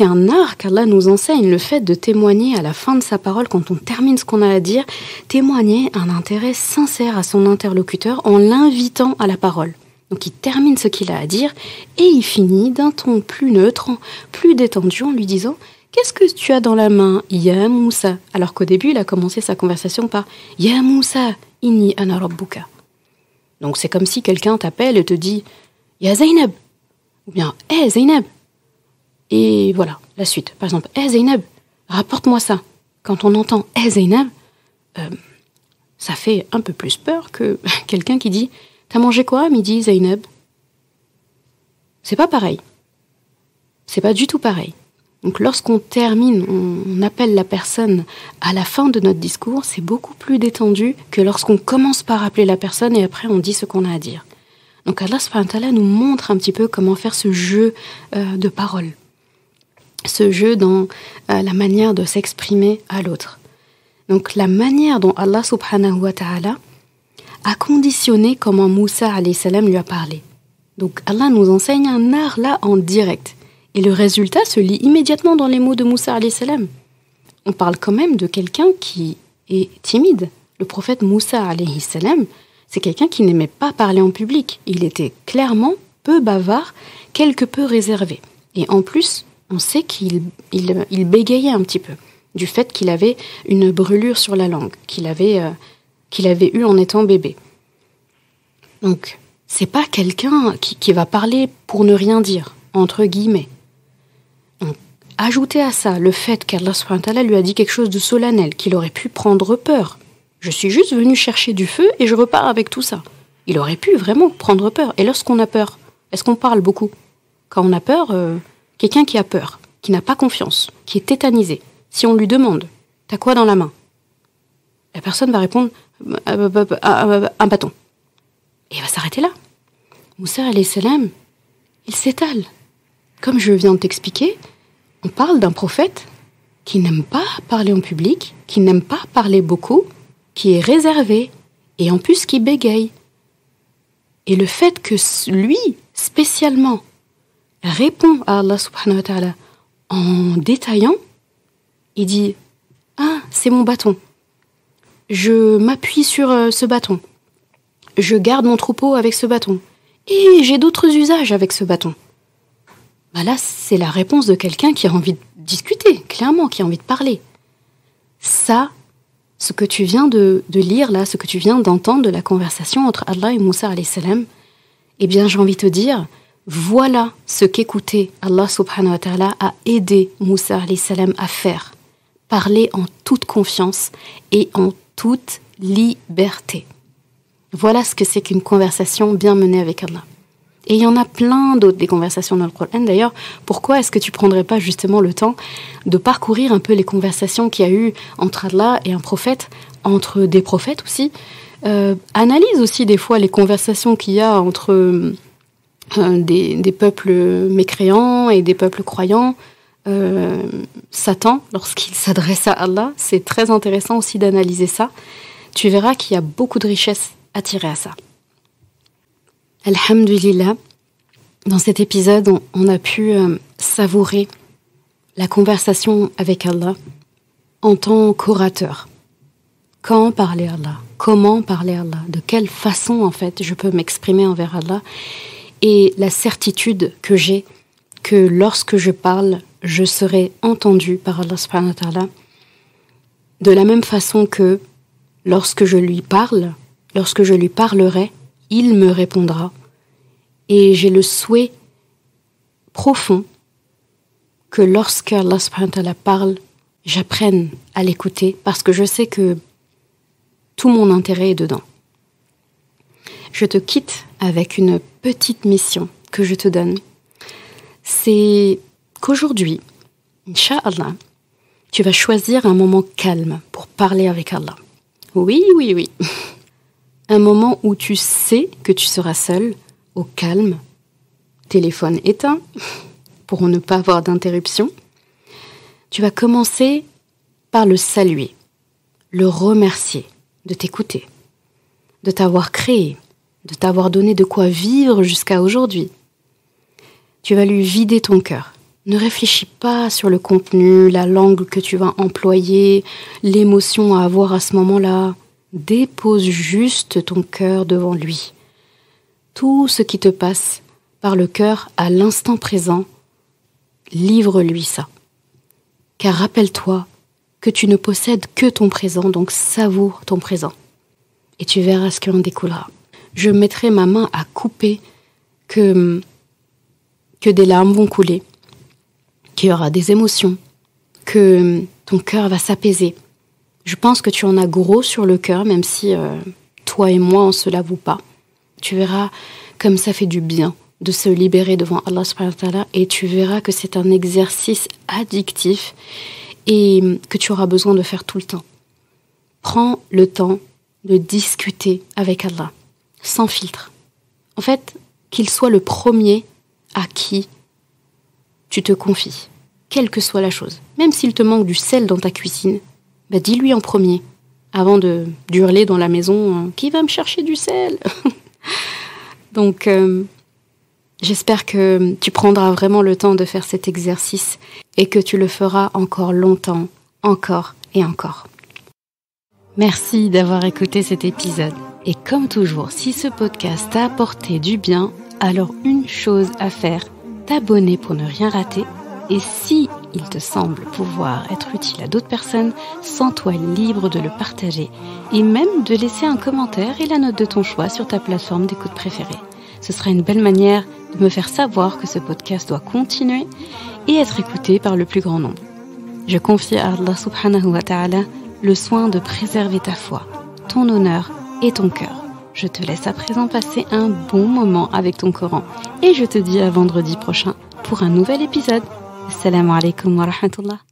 un art qu'Allah nous enseigne, le fait de témoigner à la fin de sa parole, quand on termine ce qu'on a à dire, témoigner un intérêt sincère à son interlocuteur en l'invitant à la parole. Donc il termine ce qu'il a à dire et il finit d'un ton plus neutre, plus détendu en lui disant « Qu'est-ce que tu as dans la main, Ya Moussa ?» Alors qu'au début, il a commencé sa conversation par « Ya Moussa, inni ana rabbuka » Donc c'est comme si quelqu'un t'appelle et te dit « Ya Zainab » ou bien « Hey Zainab » Et voilà, la suite. Par exemple, « Hey Zainab, rapporte-moi ça ». Quand on entend « Hey Zainab », ça fait un peu plus peur que quelqu'un qui dit « T'as mangé quoi à midi, Zainab ?» C'est pas pareil. C'est pas du tout pareil. Donc lorsqu'on termine, on appelle la personne à la fin de notre discours, c'est beaucoup plus détendu que lorsqu'on commence par appeler la personne et après on dit ce qu'on a à dire. Donc Allah subhanahu wa ta'ala nous montre un petit peu comment faire ce jeu de paroles. Ce jeu dans la manière de s'exprimer à l'autre. Donc la manière dont Allah subhanahu wa ta'ala a conditionné comment Moussa alayhi salam lui a parlé. Donc Allah nous enseigne un art là en direct. Et le résultat se lit immédiatement dans les mots de Moussa alayhi salam. On parle quand même de quelqu'un qui est timide. Le prophète Moussa alayhi salam, c'est quelqu'un qui n'aimait pas parler en public. Il était clairement peu bavard, quelque peu réservé. Et en plus, on sait qu'il bégayait un petit peu, du fait qu'il avait une brûlure sur la langue, qu'il avait eu en étant bébé. Donc, c'est pas quelqu'un qui va parler pour ne rien dire, entre guillemets. Donc, ajoutez à ça le fait qu'Allah subhanahu wa ta'ala lui a dit quelque chose de solennel, qu'il aurait pu prendre peur. Je suis juste venu chercher du feu et je repars avec tout ça. Il aurait pu vraiment prendre peur. Et lorsqu'on a peur, est-ce qu'on parle beaucoup ? Quand on a peur, quelqu'un qui a peur, qui n'a pas confiance, qui est tétanisé, si on lui demande « T'as quoi dans la main ?» La personne va répondre « Un bâton ». Et il va s'arrêter là. Moussa alayhi salam, il s'étale. Comme je viens de t'expliquer, on parle d'un prophète qui n'aime pas parler en public, qui n'aime pas parler beaucoup, qui est réservé, et en plus qui bégaye. Et le fait que lui, spécialement, répond à Allah subhanahu wa ta'ala en détaillant, il dit « Ah, c'est mon bâton. Je m'appuie sur ce bâton. Je garde mon troupeau avec ce bâton. Et j'ai d'autres usages avec ce bâton. » Bah là, c'est la réponse de quelqu'un qui a envie de discuter, clairement, qui a envie de parler. Ça, ce que tu viens de lire là, ce que tu viens d'entendre de la conversation entre Allah et Moussa alayhi salam, eh bien, j'ai envie de te dire, voilà ce qu'écouter Allah subhanahu wa ta'ala a aidé Moussa alayhi salam à faire. Parler en toute confiance et en toute liberté. Voilà ce que c'est qu'une conversation bien menée avec Allah. Et il y en a plein d'autres des conversations dans le Coran. D'ailleurs, pourquoi est-ce que tu prendrais pas justement le temps de parcourir un peu les conversations qu'il y a eu entre Allah et un prophète, entre des prophètes aussi. Analyse aussi des fois les conversations qu'il y a entre des peuples mécréants et des peuples croyants. Satan, lorsqu'il s'adresse à Allah, c'est très intéressant aussi d'analyser ça. Tu verras qu'il y a beaucoup de richesses à tirer à ça. Alhamdulillah, dans cet épisode, on a pu savourer la conversation avec Allah en tant qu'orateur. Quand parler à Allah ? Comment parler à Allah ? De quelle façon, en fait, je peux m'exprimer envers Allah ? Et la certitude que j'ai que lorsque je parle, je serai entendu par Allah subhanahu wa ta'ala. De la même façon que lorsque je lui parle, lorsque je lui parlerai, il me répondra. Et j'ai le souhait profond que lorsque Allah subhanahu wa ta'ala parle, j'apprenne à l'écouter parce que je sais que tout mon intérêt est dedans. Je te quitte avec une petite mission que je te donne. C'est qu'aujourd'hui, Inch'Allah, tu vas choisir un moment calme pour parler avec Allah. Oui. Un moment où tu sais que tu seras seul, au calme, téléphone éteint, pour ne pas avoir d'interruption. Tu vas commencer par le saluer, le remercier de t'écouter, de t'avoir créé, de t'avoir donné de quoi vivre jusqu'à aujourd'hui. Tu vas lui vider ton cœur. Ne réfléchis pas sur le contenu, la langue que tu vas employer, l'émotion à avoir à ce moment-là. Dépose juste ton cœur devant lui. Tout ce qui te passe par le cœur à l'instant présent, livre-lui ça. Car rappelle-toi que tu ne possèdes que ton présent, donc savoure ton présent. Et tu verras ce qui en découlera. Je mettrai ma main à couper que des larmes vont couler, qu'il y aura des émotions, que ton cœur va s'apaiser. Je pense que tu en as gros sur le cœur, même si toi et moi, on ne se l'avoue pas. Tu verras comme ça fait du bien de se libérer devant Allah subhanahu wa ta'ala, et tu verras que c'est un exercice addictif et que tu auras besoin de faire tout le temps. Prends le temps de discuter avec Allah, sans filtre. En fait, qu'il soit le premier à qui tu te confies, quelle que soit la chose. Même s'il te manque du sel dans ta cuisine, dis-lui en premier, avant d'hurler dans la maison « Qui va me chercher du sel ?» Donc, j'espère que tu prendras vraiment le temps de faire cet exercice et que tu le feras encore longtemps, encore et encore. Merci d'avoir écouté cet épisode. Et comme toujours, si ce podcast t'a apporté du bien, alors une chose à faire, t'abonner pour ne rien rater. Et si il te semble pouvoir être utile à d'autres personnes, sens-toi libre de le partager et même de laisser un commentaire et la note de ton choix sur ta plateforme d'écoute préférée. Ce sera une belle manière de me faire savoir que ce podcast doit continuer et être écouté par le plus grand nombre. Je confie à Allah subhanahu wa ta'ala le soin de préserver ta foi, ton honneur et ton cœur. Je te laisse à présent passer un bon moment avec ton Coran et je te dis à vendredi prochain pour un nouvel épisode. Assalamu alaikum wa rahmatullah.